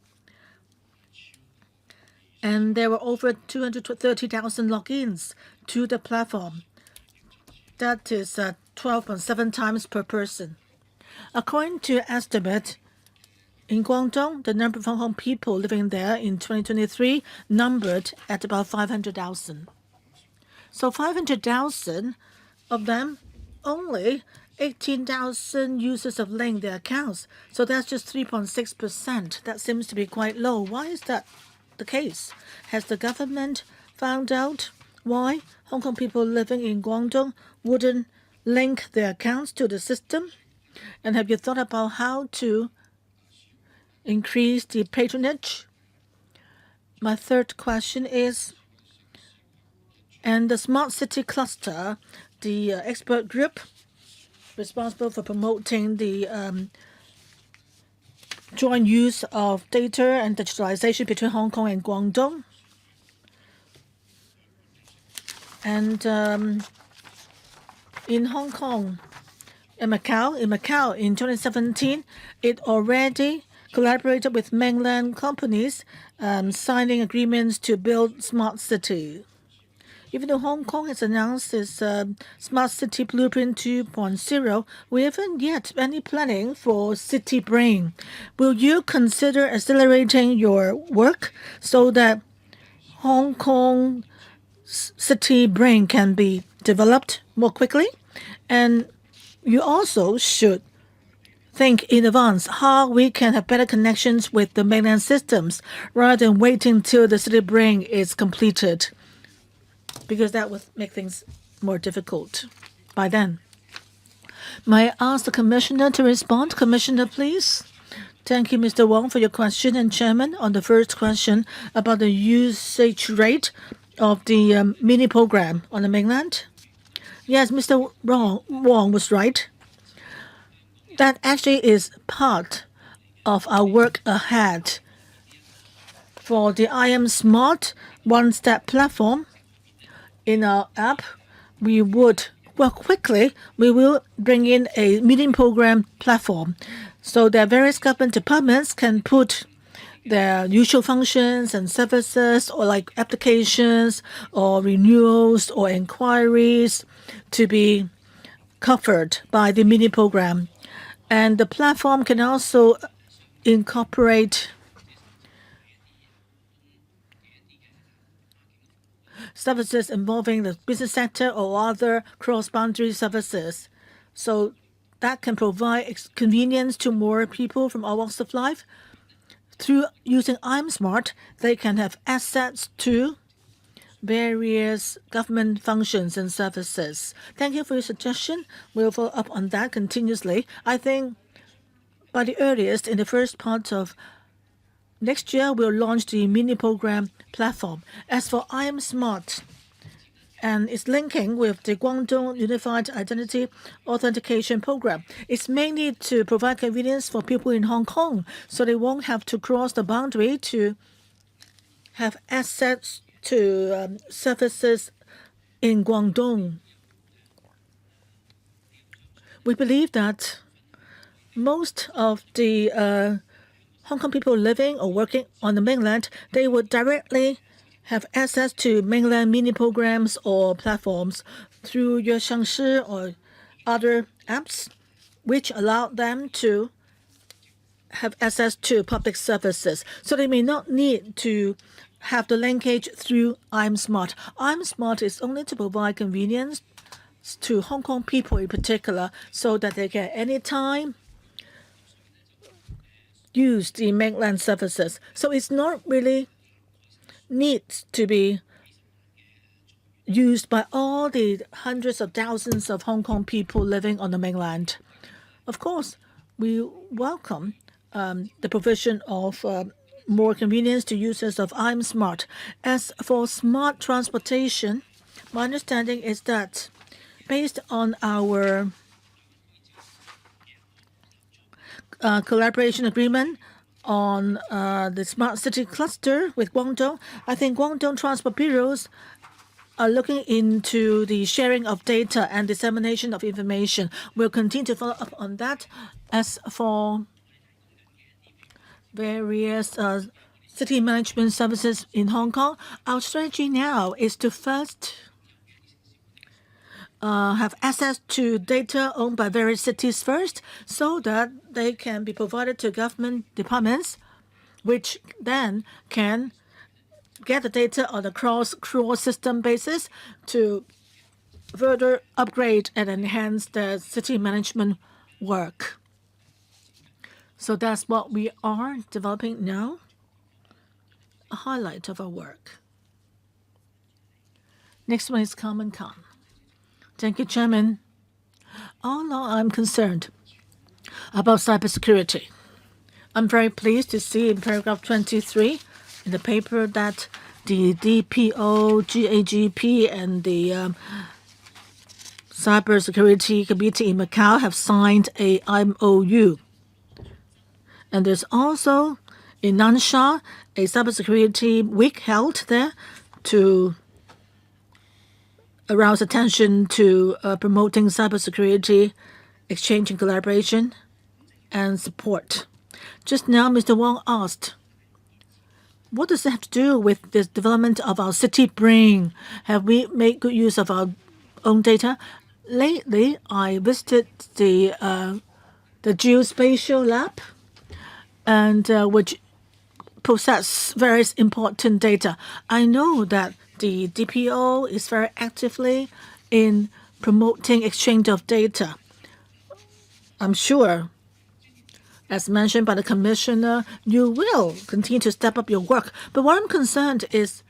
And there were over 230,000 logins to the platform. That is 12.7 times per person. According to estimate, in Guangdong, the number of Hong Kong people living there in 2023 numbered at about 500,000. So 500,000 of them, only 18,000 users have linked their accounts. So that's just 3.6%. That seems to be quite low. Why is that the case? Has the government found out why Hong Kong people living in Guangdong wouldn't link their accounts to the system? And have you thought about how to increase the patronage? My third question is, and the smart city cluster the expert group responsible for promoting the joint use of data and digitalization between Hong Kong and Guangdong. And in Hong Kong and Macau, in 2017, it already collaborated with mainland companies, signing agreements to build smart city. Even though Hong Kong has announced its Smart City Blueprint 2.0, we haven't yet any planning for City Brain. Will you consider accelerating your work so that Hong Kong City Brain can be developed more quickly? And you also should think in advance how we can have better connections with the mainland systems rather than waiting till the City Brain is completed, because that would make things more difficult by then. May I ask the Commissioner to respond? Commissioner, please. Thank you, Mr. Wong, for your question. And Chairman, on the first question about the usage rate of the mini program on the mainland. Yes, Mr. Wong was right. That actually is part of our work ahead for the I Am Smart one-step platform. In our app, we would work quickly. We will bring in a meeting program platform so that various government departments can put their usual functions and services, or like applications or renewals or inquiries, to be covered by the mini program. And the platform can also incorporate services involving the business sector or other cross-boundary services. So that can provide convenience to more people from all walks of life. Through using I'm Smart, they can have access to various government functions and services. Thank you for your suggestion. We'll follow up on that continuously. I think by the earliest, in the first part of next year, we'll launch the mini program platform. As for I Am Smart and its linking with the Guangdong Unified Identity Authentication Program, it's mainly to provide convenience for people in Hong Kong so they won't have to cross the boundary to have access to services in Guangdong. We believe that most of the Hong Kong people living or working on the mainland, they would directly have access to mainland mini programs or platforms through your Shangshi or other apps, which allow them to have access to public services. So they may not need to have the linkage through I'm Smart. I'm Smart is only to provide convenience to Hong Kong people in particular, so that they can anytime use the mainland services. So it's not really needs to be used by all the hundreds of thousands of Hong Kong people living on the mainland. Of course, we welcome the provision of more convenience to users of I'm Smart. As for smart transportation, my understanding is that based on our collaboration agreement on the smart city cluster with Guangdong, I think Guangdong transport bureaus are looking into the sharing of data and dissemination of information. We'll continue to follow up on that. As for various city management services in Hong Kong, our strategy now is to first have access to data owned by various cities first, so that they can be provided to government departments, which then can get the data on a cross-system basis to further upgrade and enhance the city management work. So that's what we are developing now, a highlight of our work. Next one is Carmen Khan. Thank you, Chairman. All along, I'm concerned about cybersecurity. I'm very pleased to see in paragraph 23 in the paper that the DPO, GAGP, and the Cybersecurity Committee in Macau have signed a MOU. And there's also in Nansha a cybersecurity week held there to arouse attention to promoting cybersecurity, exchange and collaboration, and support. Just now, Mr. Wong asked, what does it have to do with the development of our city brain? Have we made good use of our own data? Lately, I visited the geospatial lab, and which possess various important data. I know that the DPO is very actively in promoting exchange of data. I'm sure, as mentioned by the Commissioner, you will continue to step up your work. But what I'm concerned is,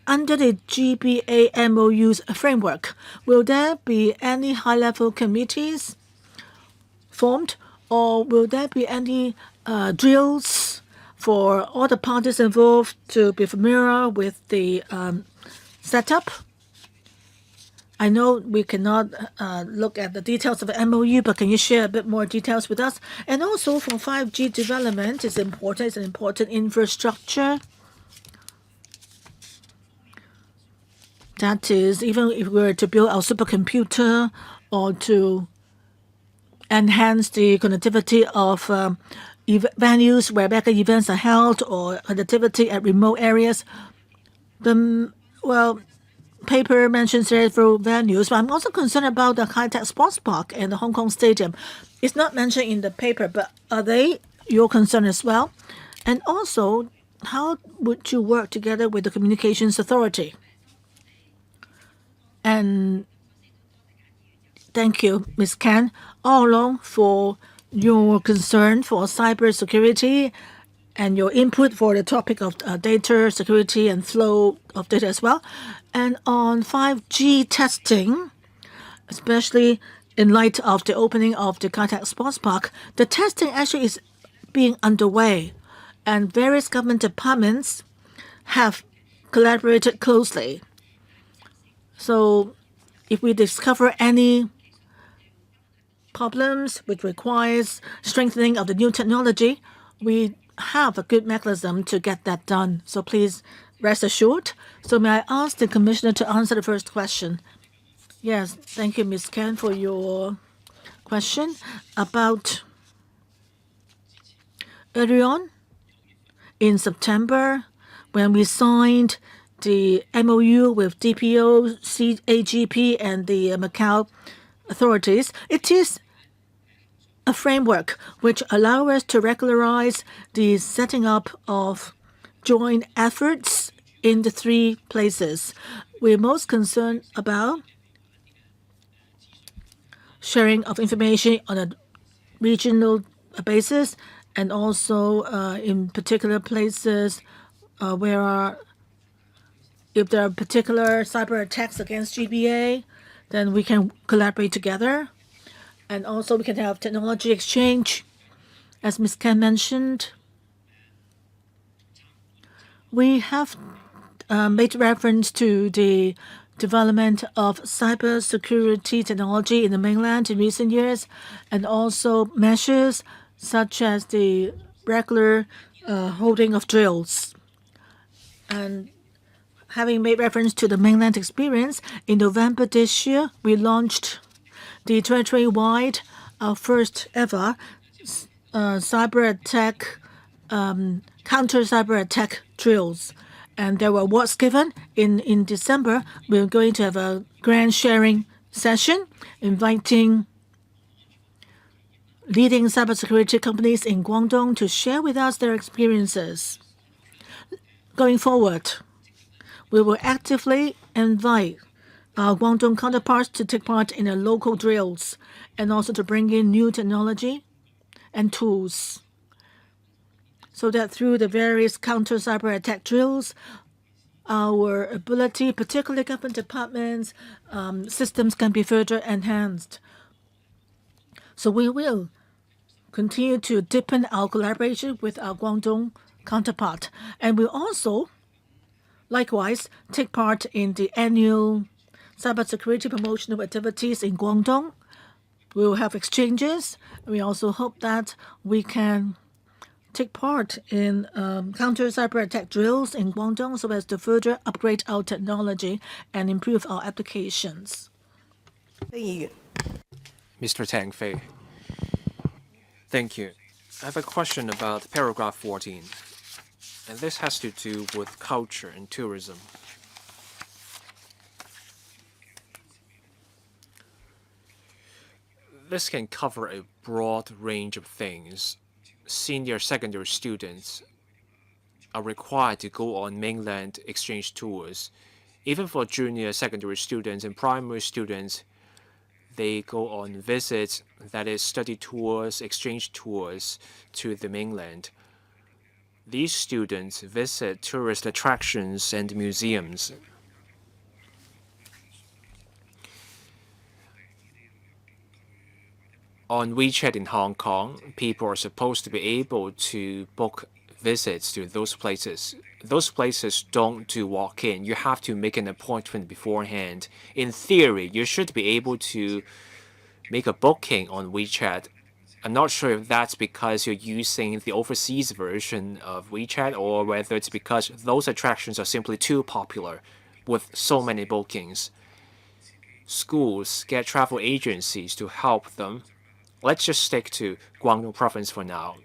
under the GBA MOU's framework, will there be any high-level committees formed, or will there be any drills for all the parties involved to be familiar with the setup? I know we cannot look at the details of the MOU, but can you share a bit more details with us? And also for 5G development, it's important. It's an important infrastructure. That is, even if we were to build our supercomputer or to enhance the connectivity of venues where mega events are held, or connectivity at remote areas, paper mentions several venues, but I'm also concerned about the high-tech sports park and the Hong Kong Stadium. It's not mentioned in the paper, but are they your concern as well? And also, how would you work together with the Communications Authority? And thank you, Ms. Ken, all along for your concern for cybersecurity and your input for the topic of data security and flow of data as well. And on 5G testing, especially in light of the opening of the Kai Tak Sports Park, the testing actually is being underway, and various government departments have collaborated closely. So if we discover any problems which requires strengthening of the new technology, we have a good mechanism to get that done. So please rest assured. So may I ask the Commissioner to answer the first question? Yes, thank you, Ms. Ken, for your question about earlier on in September when we signed the MOU with DPO, CAGP, and the Macau authorities. It is a framework which allows us to regularize the setting up of joint efforts in the three places. We're most concerned about sharing of information on a regional basis, and also in particular places where if there are particular cyber attacks against GBA, then we can collaborate together. And also we can have technology exchange. As Ms. Ken mentioned, we have made reference to the development of cybersecurity technology in the mainland in recent years, and also measures such as the regular holding of drills. And having made reference to the mainland experience, in November this year, we launched the territory-wide, our first ever cyber attack, counter cyber attack drills. And there were awards given. In December, we're going to have a grand sharing session inviting leading cybersecurity companies in Guangdong to share with us their experiences. Going forward, we will actively invite our Guangdong counterparts to take part in the local drills and also to bring in new technology and tools, so that through the various counter cyber attack drills, our ability, particularly government departments, systems can be further enhanced. So we will continue to deepen our collaboration with our Guangdong counterpart, and we'll also likewise take part in the annual cybersecurity promotional activities in Guangdong. We will have exchanges. We also hope that we can take part in counter cyber attack drills in Guangdong so as to further upgrade our technology and improve our applications. Mr. Tang Fei. Thank you. I have a question about paragraph 14, and this has to do with culture and tourism. This can cover a broad range of things. Senior secondary students are required to go on mainland exchange tours. Even for junior secondary students and primary students, they go on visits, that is, study tours, exchange tours to the mainland. These students visit tourist attractions and museums. On WeChat in Hong Kong, people are supposed to be able to book visits to those places. Those places don't do walk-in. You have to make an appointment beforehand. In theory, you should be able to make a booking on WeChat. I'm not sure if that's because you're using the overseas version of WeChat or whether it's because those attractions are simply too popular with so many bookings. Schools get travel agencies to help them. Let's just stick to Guangdong province for now.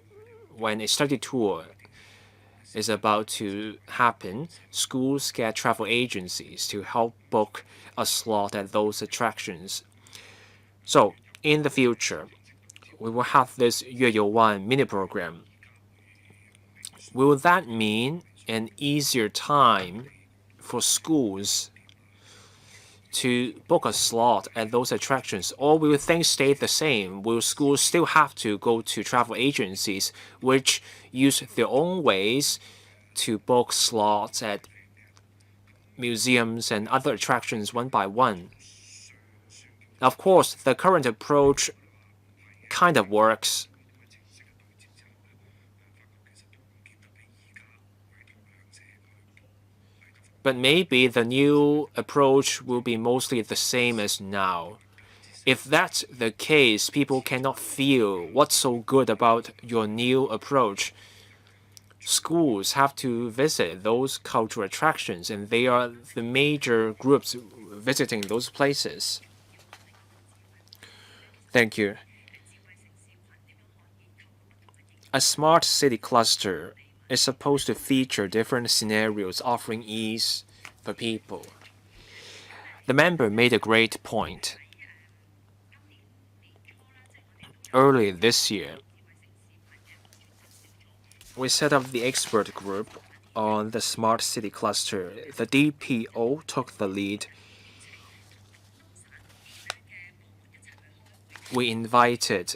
When a study tour is about to happen, schools get travel agencies to help book a slot at those attractions. So, in the future, we will have this 月游1 mini program. Will that mean an easier time for schools to book a slot at those attractions, or will things stay the same? Will schools still have to go to travel agencies which use their own ways to book slots at museums and other attractions one by one? Of course, the current approach kind of works. But maybe the new approach will be mostly the same as now. If that's the case, people cannot feel what's so good about your new approach. Schools have to visit those cultural attractions, and they are the major groups visiting those places. Thank you. A smart city cluster is supposed to feature different scenarios offering ease for people. The member made a great point. Early this year, we set up the expert group on the smart city cluster. The DPO took the lead. We invited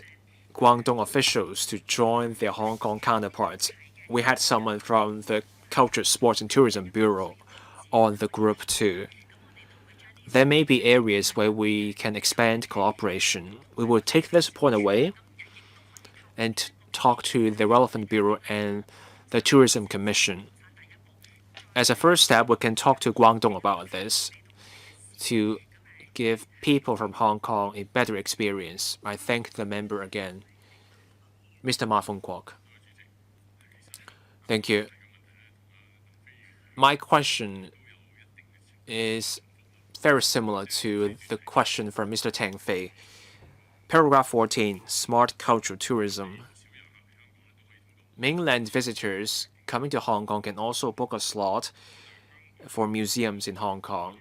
Guangdong officials to join their Hong Kong counterparts. We had someone from the Culture, Sports and Tourism Bureau on the group too. There may be areas where we can expand cooperation. We will take this point away and talk to the relevant bureau and the Tourism Commission. As a first step, we can talk to Guangdong about this to give people from Hong Kong a better experience. I thank the member again. Mr. Ma Fengguok. Thank you. My question is very similar to the question from Mr. Tang Fei. Paragraph 14, Smart Cultural Tourism. Mainland visitors coming to Hong Kong can also book a slot for museums in Hong Kong.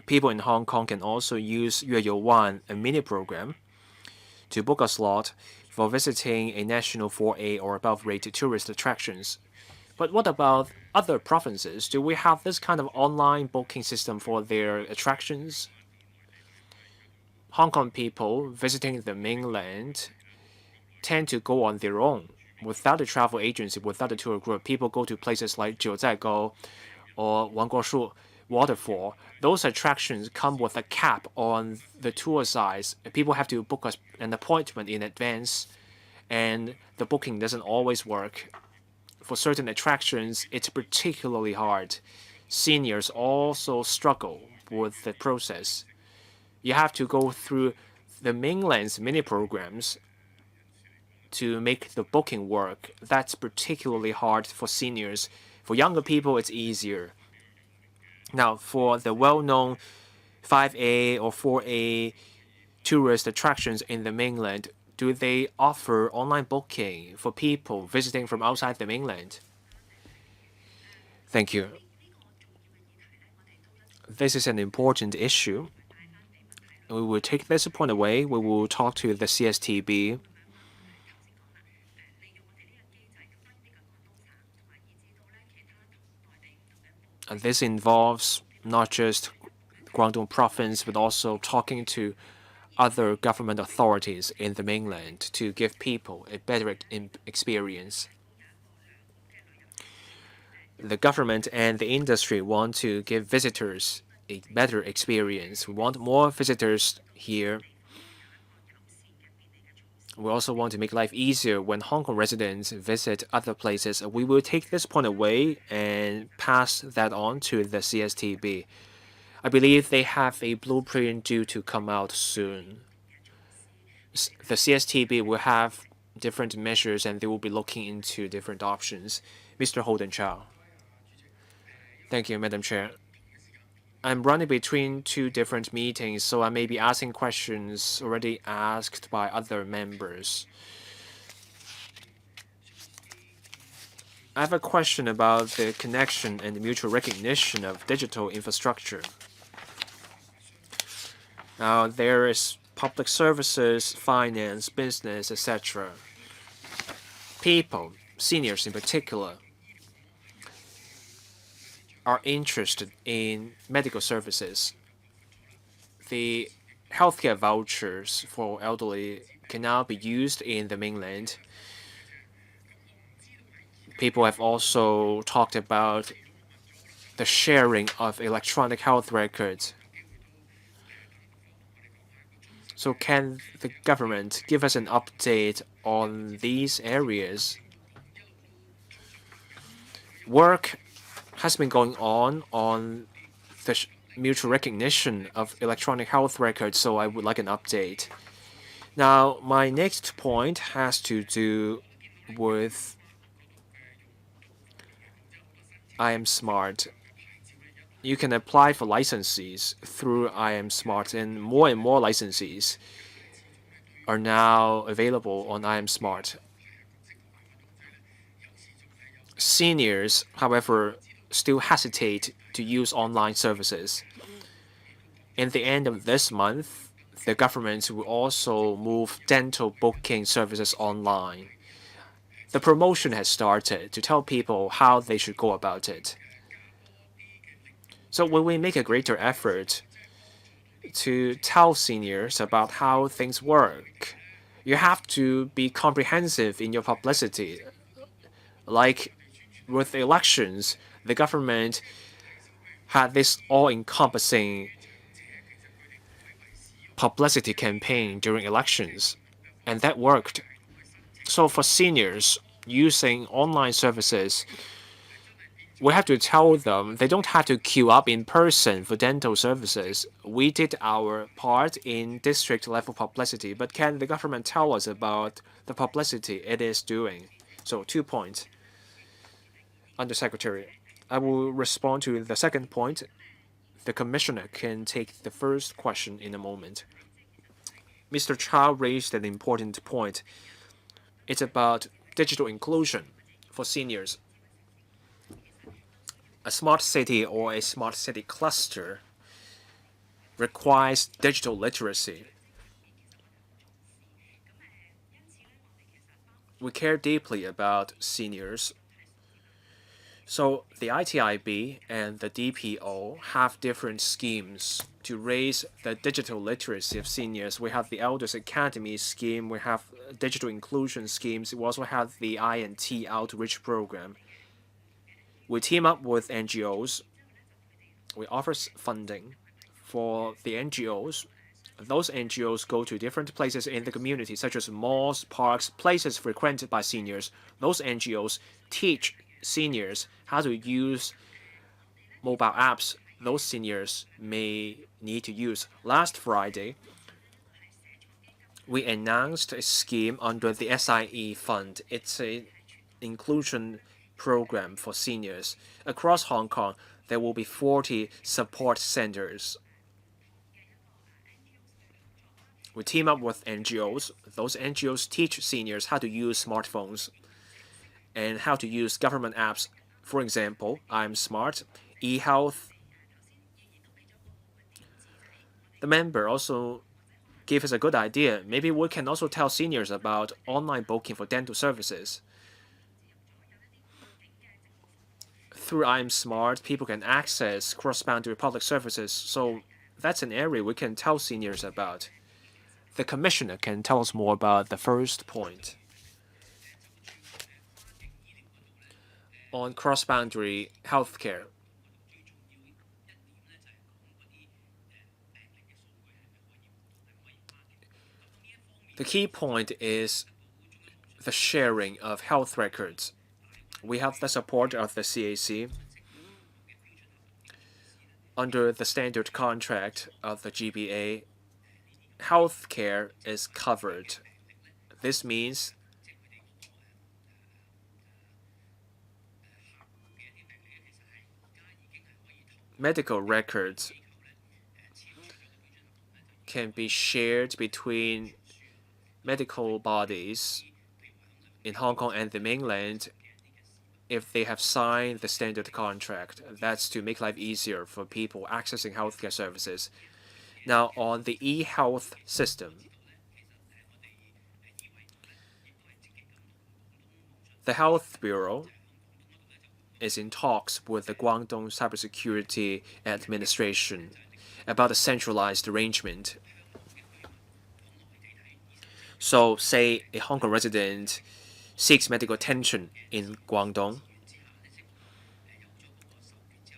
People in Hong Kong can also use 月游1, a mini program, to book a slot for visiting a national 4A or above rated tourist attractions. But what about other provinces? Do we have this kind of online booking system for their attractions? Hong Kong people visiting the mainland tend to go on their own. Without a travel agency, without a tour group, people go to places like Jiuzhaigou or Wangguoshu Waterfall. Those attractions come with a cap on the tour size. People have to book an appointment in advance, and the booking doesn't always work. For certain attractions, it's particularly hard. Seniors also struggle with the process. You have to go through the mainland's mini programs to make the booking work. That's particularly hard for seniors. For younger people, it's easier. Now, for the well-known 5A or 4A tourist attractions in the mainland, do they offer online booking for people visiting from outside the mainland? Thank you. This is an important issue. We will take this point away. We will talk to the CSTB. And this involves not just Guangdong province, but also talking to other government authorities in the mainland to give people a better experience. The government and the industry want to give visitors a better experience. We want more visitors here. We also want to make life easier when Hong Kong residents visit other places. We will take this point away and pass that on to the CSTB. I believe they have a blueprint due to come out soon. The CSTB will have different measures and they will be looking into different options. Mr. Holden Chow. Thank you, Madam Chair. I'm running between two different meetings, so I may be asking questions already asked by other members. I have a question about the connection and mutual recognition of digital infrastructure. Now, there is public services, finance, business, etc. People, seniors in particular, are interested in medical services. The healthcare vouchers for elderly can now be used in the mainland. People have also talked about the sharing of electronic health records. So can the government give us an update on these areas? Work has been going on the mutual recognition of electronic health records, so I would like an update. Now, my next point has to do with I Am Smart. You can apply for licenses through I Am Smart, and more licenses are now available on I Am Smart. Seniors, however, still hesitate to use online services. In the end of this month, the government will also move dental booking services online. The promotion has started to tell people how they should go about it. So will we make a greater effort to tell seniors about how things work? You have to be comprehensive in your publicity. Like with elections, the government had this all-encompassing publicity campaign during elections, and that worked. So for seniors using online services, we have to tell them they don't have to queue up in person for dental services. We did our part in district level publicity, but can the government tell us about the publicity it is doing? So 2 points. Undersecretary, I will respond to the second point. The Commissioner can take the first question in a moment. Mr. Chow raised an important point. It's about digital inclusion for seniors. A smart city or a smart city cluster requires digital literacy. We care deeply about seniors. So the ITIB and the DPO have different schemes to raise the digital literacy of seniors. We have the Elders Academy scheme, we have digital inclusion schemes, we also have the INT outreach program. We team up with NGOs. We offer funding for the NGOs. Those NGOs go to different places in the community, such as malls, parks, places frequented by seniors. Those NGOs teach seniors how to use mobile apps. those seniors may need to use. Last Friday, we announced a scheme under the SIE fund. It's an inclusion program for seniors. Across Hong Kong, there will be 40 support centers. We team up with NGOs. Those NGOs teach seniors how to use smartphones and how to use government apps. For example, I'm Smart, eHealth. The member also gave us a good idea. Maybe we can also tell seniors about online booking for dental services. Through I'm Smart, people can access cross-boundary public services. So that's an area we can tell seniors about. The commissioner can tell us more about the first point. On cross-boundary healthcare, the key point is the sharing of health records. We have the support of the CAC. Under the standard contract of the GBA, healthcare is covered. This means medical records can be shared between medical bodies in Hong Kong and the mainland if they have signed the standard contract. That's to make life easier for people accessing healthcare services. Now, on the e-health system, the Health Bureau is in talks with the Guangdong Cybersecurity Administration about a centralized arrangement. So, say a Hong Kong resident seeks medical attention in Guangdong,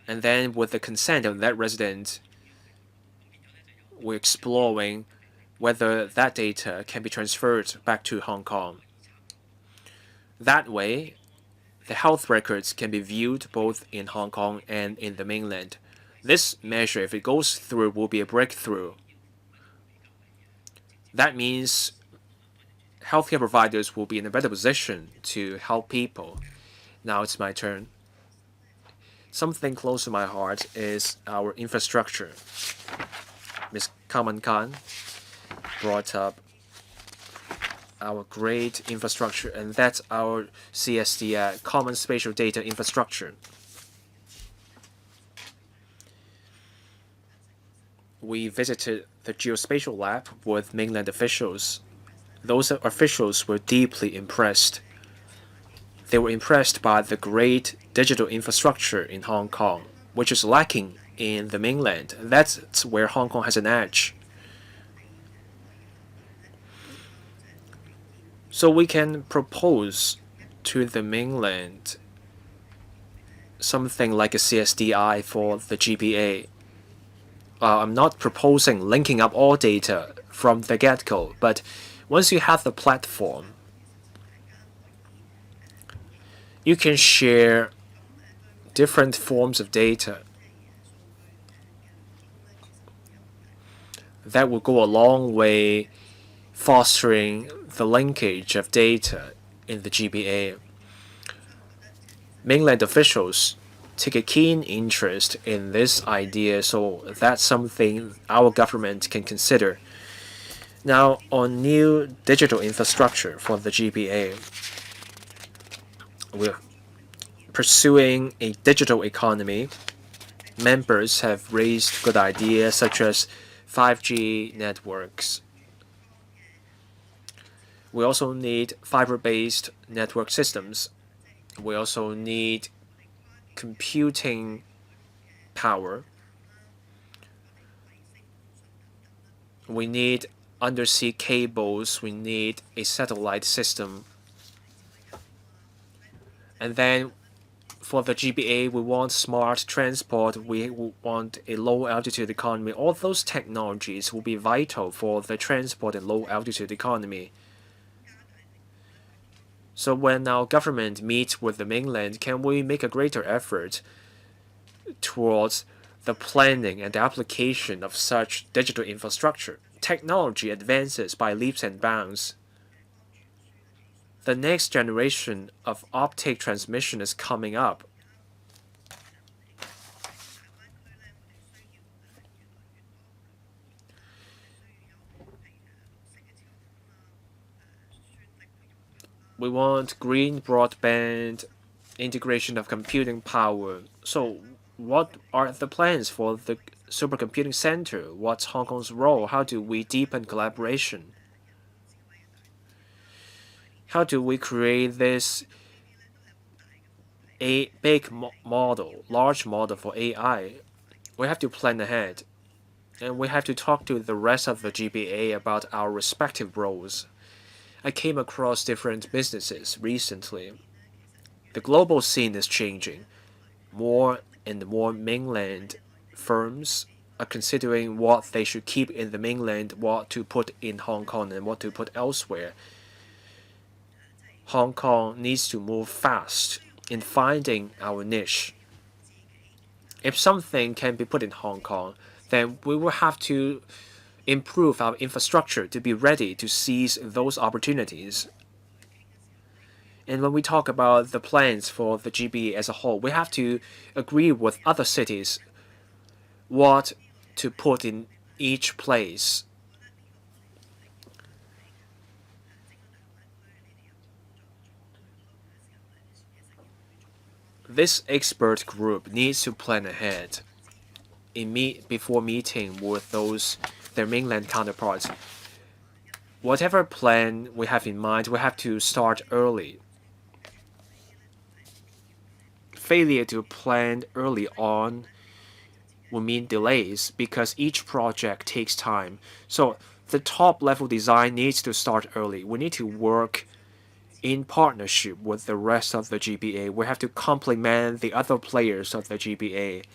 and then with the consent of that resident, we're exploring whether that data can be transferred back to Hong Kong. That way, the health records can be viewed both in Hong Kong and in the mainland. This measure, if it goes through, will be a breakthrough. That means healthcare providers will be in a better position to help people. Now it's my turn. Something close to my heart is our infrastructure. Ms. Kaman Khan brought up our great infrastructure, and that's our CSDI, Common Spatial Data Infrastructure. We visited the geospatial lab with mainland officials. Those officials were deeply impressed. They were impressed by the great digital infrastructure in Hong Kong, which is lacking in the mainland. That's where Hong Kong has an edge. So we can propose to the mainland something like a CSDI for the GBA. I'm not proposing linking up all data from the get-go, but once you have the platform, you can share different forms of data. That will go a long way fostering the linkage of data in the GBA. Mainland officials take a keen interest in this idea, so that's something our government can consider. Now, on new digital infrastructure for the GBA, we're pursuing a digital economy. Members have raised good ideas such as 5G networks. We also need fiber-based network systems. We also need computing power. We need undersea cables. We need a satellite system. And then for the GBA, we want smart transport. We want a low-altitude economy. All those technologies will be vital for the transport and low-altitude economy. So when our government meets with the mainland, can we make a greater effort towards the planning and the application of such digital infrastructure. Technology advances by leaps and bounds. The next generation of optic transmission is coming up. We want green broadband, integration of computing power. So what are the plans for the supercomputing center? What's Hong Kong's role? How do we deepen collaboration? How do we create this a big model, large model for AI? We have to plan ahead, and we have to talk to the rest of the GBA about our respective roles. I came across different businesses recently. The global scene is changing. More and more mainland firms are considering what they should keep in the mainland, what to put in Hong Kong, and what to put elsewhere. Hong Kong needs to move fast in finding our niche. If something can be put in Hong Kong, then we will have to improve our infrastructure to be ready to seize those opportunities. And when we talk about the plans for the GBA as a whole, we have to agree with other cities what to put in each place. This expert group needs to plan ahead before meeting with their mainland counterparts. Whatever plan we have in mind, we have to start early. Failure to plan early on will mean delays because each project takes time. So the top level design needs to start early. We need to work in partnership with the rest of the GBA. We have to complement the other players of the GBA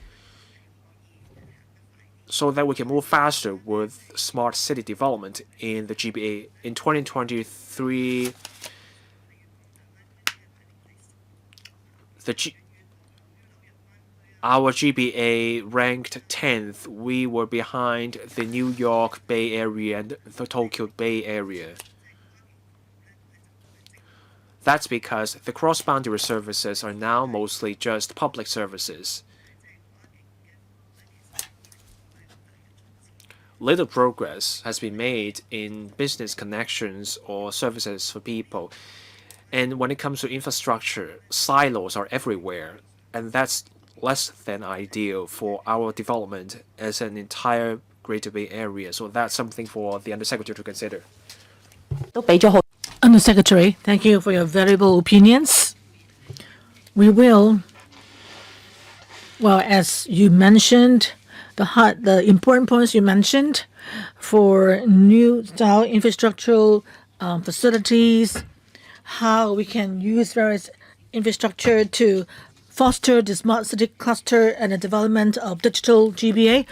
so that we can move faster with smart city development in the GBA. In 2023, our GBA ranked 10th. We were behind the New York Bay Area and the Tokyo Bay Area. That's because the cross-boundary services are now mostly just public services. Little progress has been made in business connections or services for people. And when it comes to infrastructure, silos are everywhere, and that's less than ideal for our development as an entire Greater Bay Area. So that's something for the Undersecretary to consider. Undersecretary, thank you for your valuable opinions. We will, well, as you mentioned, the important points you mentioned for new style infrastructural facilities, how we can use various infrastructure to foster the smart city cluster and the development of digital GBA.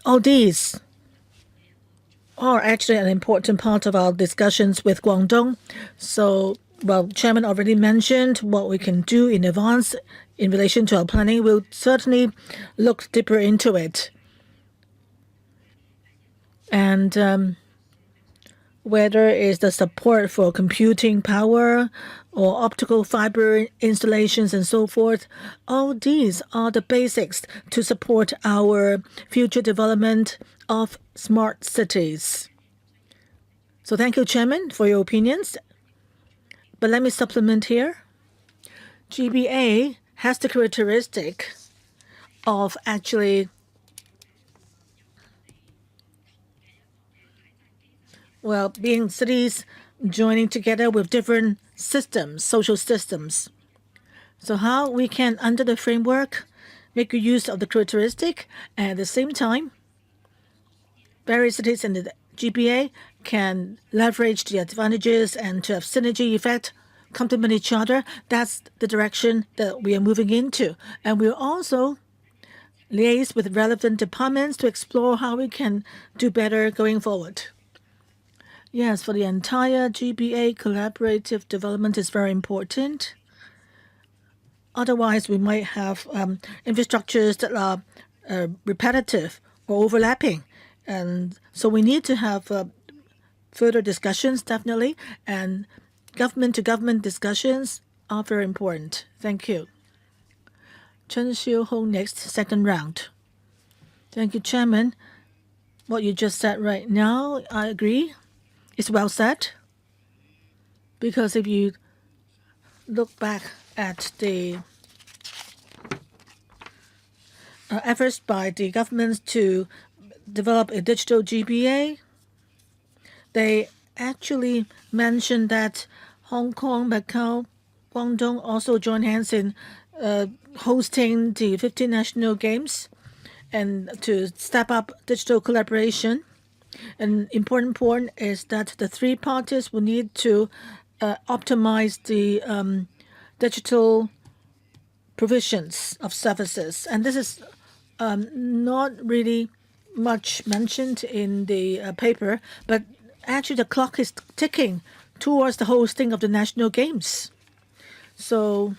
All these are actually an important part of our discussions with Guangdong. So, well, Chairman already mentioned what we can do in advance in relation to our planning. We'll certainly look deeper into it. And whether it's the support for computing power or optical fiber installations and so forth, all these are the basics to support our future development of smart cities. So thank you, Chairman, for your opinions. But let me supplement here. GBA has the characteristic of actually being cities joining together with different systems, social systems. So how we can, under the framework, make use of the characteristic, and at the same time, various cities in the GBA can leverage the advantages and to have synergy effect, complement each other. That's the direction that we are moving into. And we'll also liaise with relevant departments to explore how we can do better going forward. Yes, for the entire GBA, collaborative development is very important. Otherwise, we might have infrastructures that are repetitive or overlapping. And so we need to have further discussions, definitely. And government-to-government discussions are very important. Thank you. Chen Xiuhong next, second round. Thank you, Chairman. What you just said right now, I agree. It's well said. Because if you look back at the efforts by the governments to develop a digital GBA, they actually mentioned that Hong Kong, Macau, Guangdong also joined hands in hosting the 15 national games and to step up digital collaboration. An important point is that the three parties will need to optimize the digital provisions of services. And this is not really much mentioned in the paper, but actually the clock is ticking towards the hosting of the national games. So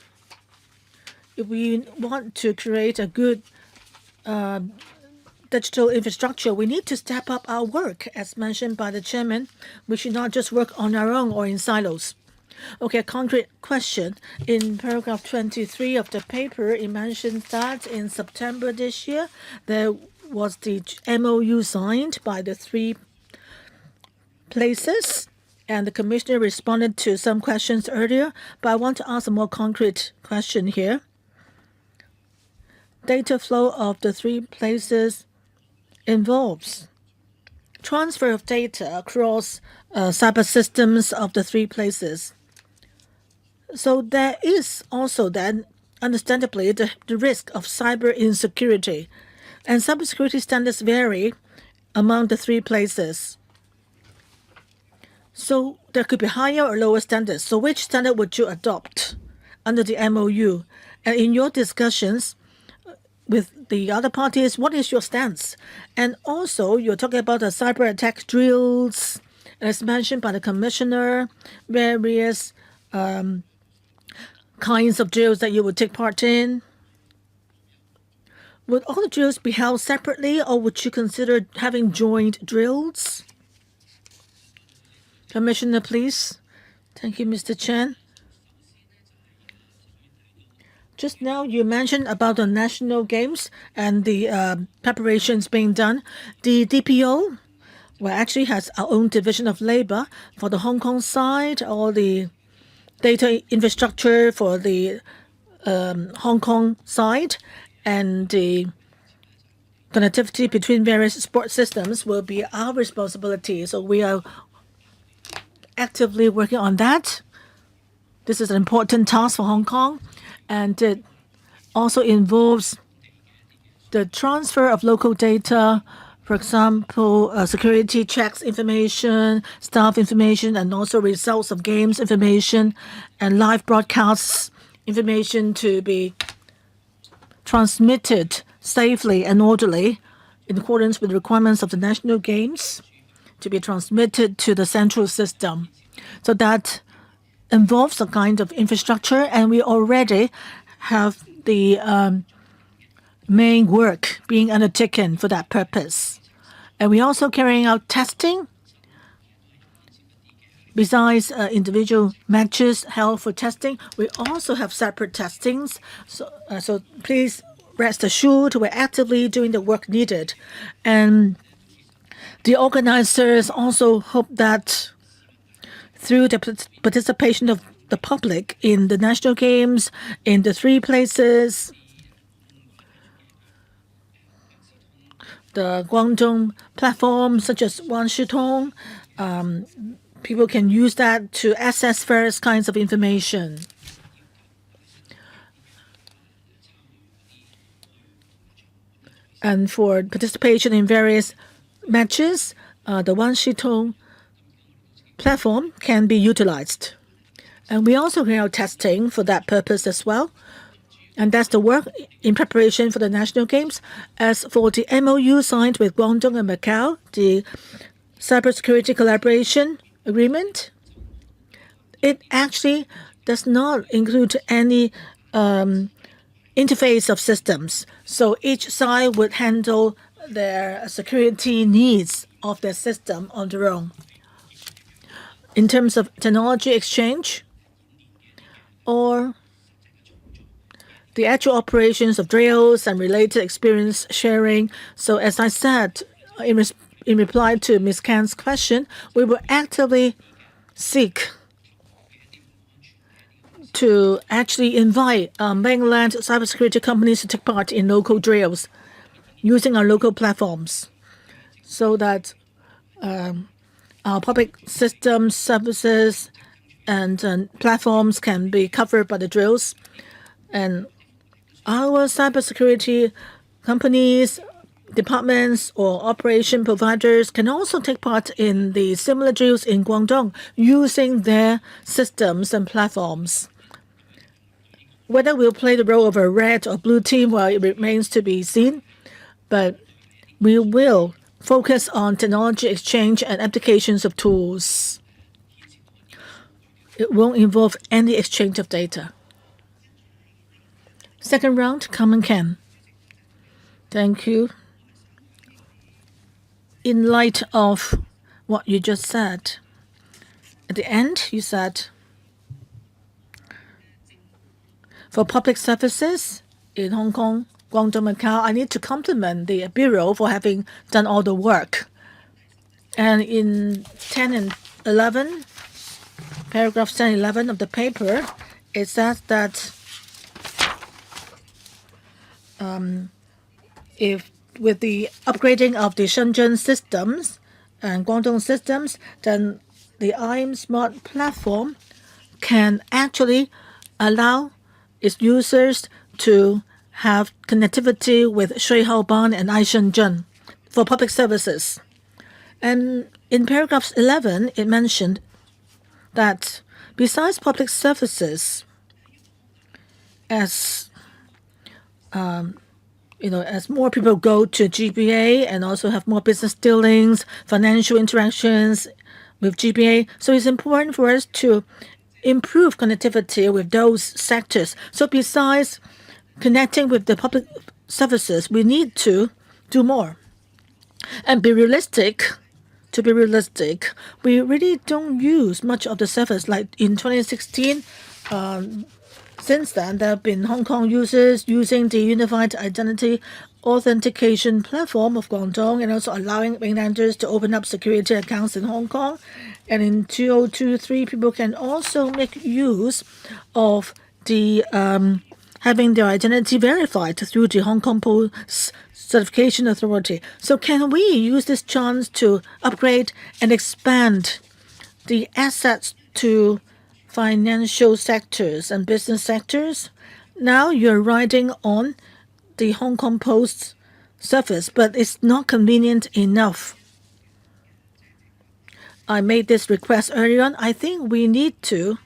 if we want to create a good digital infrastructure, we need to step up our work. As mentioned by the chairman, we should not just work on our own or in silos. Okay, a concrete question. In paragraph 23 of the paper, it mentions that in September this year, there was the MOU signed by the three places, and the commissioner responded to some questions earlier, but I want to ask a more concrete question here. Data flow of the three places involves transfer of data across cyber systems of the three places. So there is also then, understandably, the risk of cyber insecurity. And cybersecurity standards vary among the three places. So there could be higher or lower standards. So which standard would you adopt under the MOU? And in your discussions with the other parties, what is your stance? And also, you're talking about the cyber attack drills, as mentioned by the commissioner, various kinds of drills that you would take part in. Would all the drills be held separately, or would you consider having joint drills? Commissioner, please. Thank you, Mr. Chen. Just now you mentioned about the national games and the preparations being done. The DPO, well, actually has our own division of labor for the Hong Kong side, all the data infrastructure for the Hong Kong side, and the connectivity between various support systems will be our responsibility. So we are actively working on that. This is an important task for Hong Kong, and it also involves the transfer of local data, for example, security checks information, staff information, and also results of games information, and live broadcasts information to be transmitted safely and orderly in accordance with the requirements of the national games to be transmitted to the central system. So that involves a kind of infrastructure, and we already have the main work being undertaken for that purpose. And we're also carrying out testing. Besides individual matches held for testing, we also have separate testings. So please rest assured we're actively doing the work needed. And the organizers also hope that through the participation of the public in the national games, in the three places, the Guangdong platform, such as Wanshitong, people can use that to access various kinds of information. And for participation in various matches, the Wanshitong platform can be utilized. And we also carry out testing for that purpose as well. And that's the work in preparation for the national games. As for the MOU signed with Guangdong and Macau, the cybersecurity collaboration agreement, it actually does not include any interface of systems. So each side would handle their security needs of their system on their own. In terms of technology exchange or the actual operations of drills and related experience sharing. So as I said in reply to Ms. Khan's question, we will actively seek to actually invite mainland cybersecurity companies to take part in local drills using our local platforms so that our public systems, services, and platforms can be covered by the drills. And our cybersecurity companies, departments, or operation providers can also take part in the similar drills in Guangdong using their systems and platforms. Whether we'll play the role of a red or blue team, well, it remains to be seen. But we will focus on technology exchange and applications of tools. It won't involve any exchange of data. Second round, Common Ken. Thank you. In light of what you just said, at the end you said, for public services in Hong Kong, Guangdong, Macau, I need to compliment the Bureau for having done all the work. And in 10 and 11, paragraph 10 and 11 of the paper, it says that if with the upgrading of the Shenzhen systems and Guangdong systems, then the IM Smart platform can actually allow its users to have connectivity with Shuihaoban and Shenzhen for public services. And in paragraph 11, it mentioned that besides public services, as as more people go to GBA and also have more business dealings, financial interactions with GBA, so it's important for us to improve connectivity with those sectors. So besides connecting with the public services, we need to do more and be realistic. To be realistic, we really don't use much of the service. Like in 2016, since then, there have been Hong Kong users using the Unified Identity Authentication Platform of Guangdong and also allowing mainlanders to open up security accounts in Hong Kong. And in 2023, people can also make use of the having their identity verified through the Hong Kong Post Certification Authority. So can we use this chance to upgrade and expand the assets to financial sectors and business sectors? Now you're riding on the Hong Kong Post service, but it's not convenient enough. I made this request earlier on. I think we need to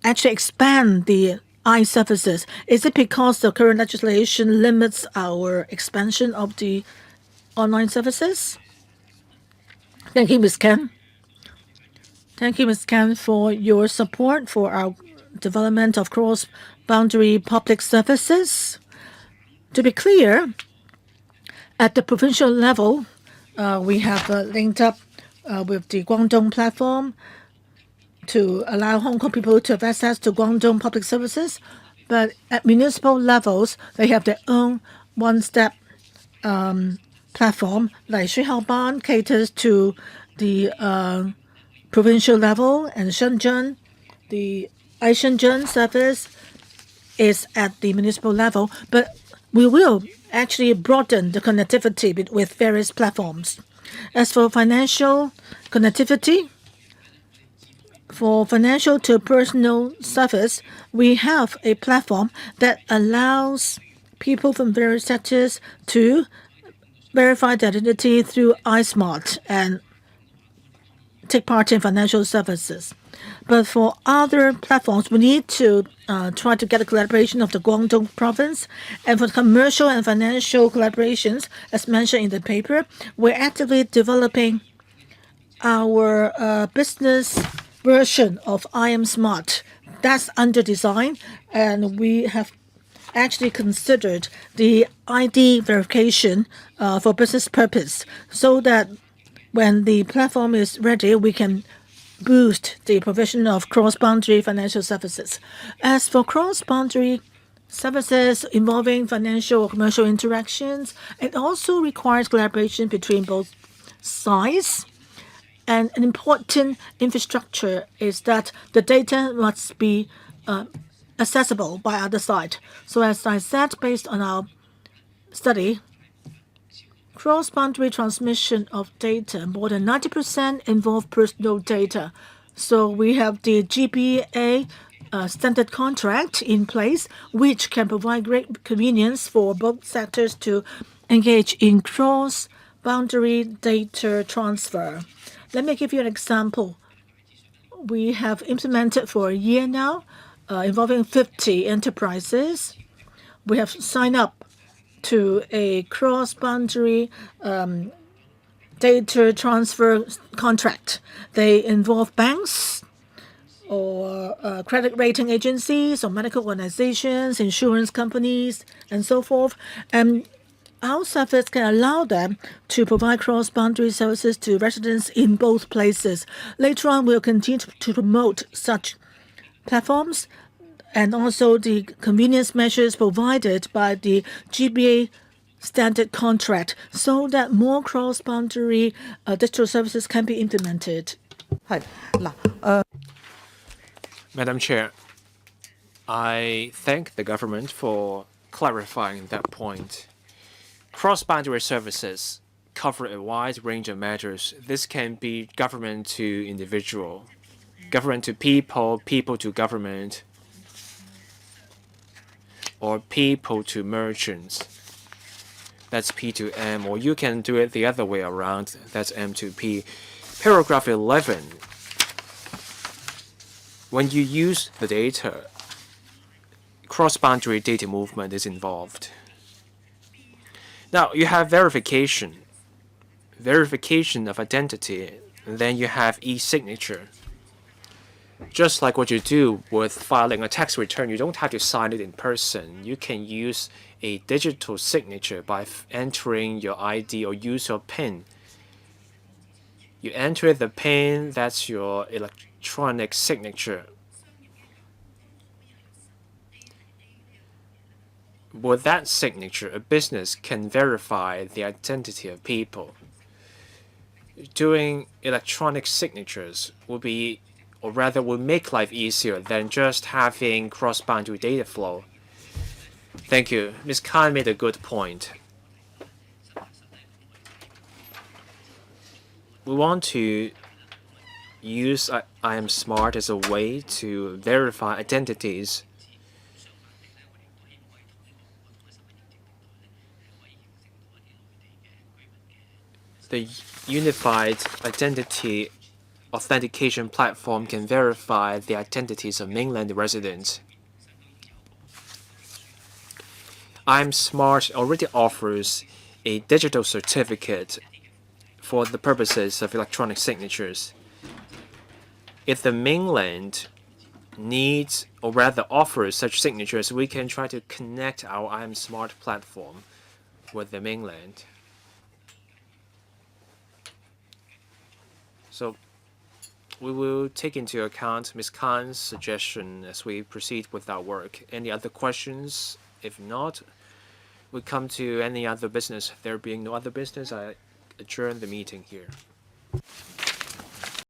actually expand the services. Is it because the current legislation limits our expansion of the online services? Thank you, Ms. Ken. Thank you, Ms. Ken, for your support for our development of cross-boundary public services. To be clear, at the provincial level, we have linked up with the Guangdong platform to allow Hong Kong people to have access to Guangdong public services. But at municipal levels, they have their own one-step platform. Like Shuihaoban caters to the provincial level, and Shenzhen, the Shenzhen service is at the municipal level. But we will actually broaden the connectivity with various platforms. As for financial connectivity, for financial to personal service, we have a platform that allows people from various sectors to verify their identity through iSmart and take part in financial services. But for other platforms, we need to try to get a collaboration of the Guangdong province. And for commercial and financial collaborations, as mentioned in the paper, we're actively developing our business version of IM Smart that's under design, and we have actually considered the ID verification for business purpose, so that when the platform is ready, we can boost the provision of cross-boundary financial services. As for cross-boundary services involving financial or commercial interactions, it also requires collaboration between both sides. And an important infrastructure is that the data must be accessible by other side. So as I said, based on our study, cross-boundary transmission of data, more than 90% involve personal data. So we have the GBA standard contract in place, which can provide great convenience for both sectors to engage in cross-boundary data transfer. Let me give you an example. We have implemented for a year now, involving 50 enterprises. We have signed up to a cross-boundary data transfer contract. They involve banks or credit rating agencies or medical organizations, insurance companies, and so forth. And our service can allow them to provide cross-boundary services to residents in both places. Later on, we'll continue to promote such platforms and also the convenience measures provided by the GBA standard contract so that more cross-boundary digital services can be implemented. Madam Chair, I thank the government for clarifying that point. Cross-boundary services cover a wide range of matters. This can be government to individual, government to people, people to government, or people to merchants. That's P to M, or you can do it the other way around. That's M to P. Paragraph 11. When you use the data, cross-boundary data movement is involved. Now, you have verification of identity, and then you have e-signature. Just like what you do with filing a tax return, you don't have to sign it in person. You can use a digital signature by entering your ID or use your PIN. You enter the PIN, that's your electronic signature. With that signature, a business can verify the identity of people. Doing electronic signatures will make life easier than just having cross-boundary data flow. Thank you. Ms. Khan made a good point. We want to use I Am Smart as a way to verify identities. The Unified Identity Authentication Platform can verify the identities of mainland residents. I'm Smart already offers a digital certificate for the purposes of electronic signatures. If the mainland needs, or rather offers, such signatures, we can try to connect our I'm Smart platform with the mainland. So we will take into account Ms. Khan's suggestion as we proceed with our work. Any other questions? If not, we come to any other business. There being no other business, I adjourn the meeting here.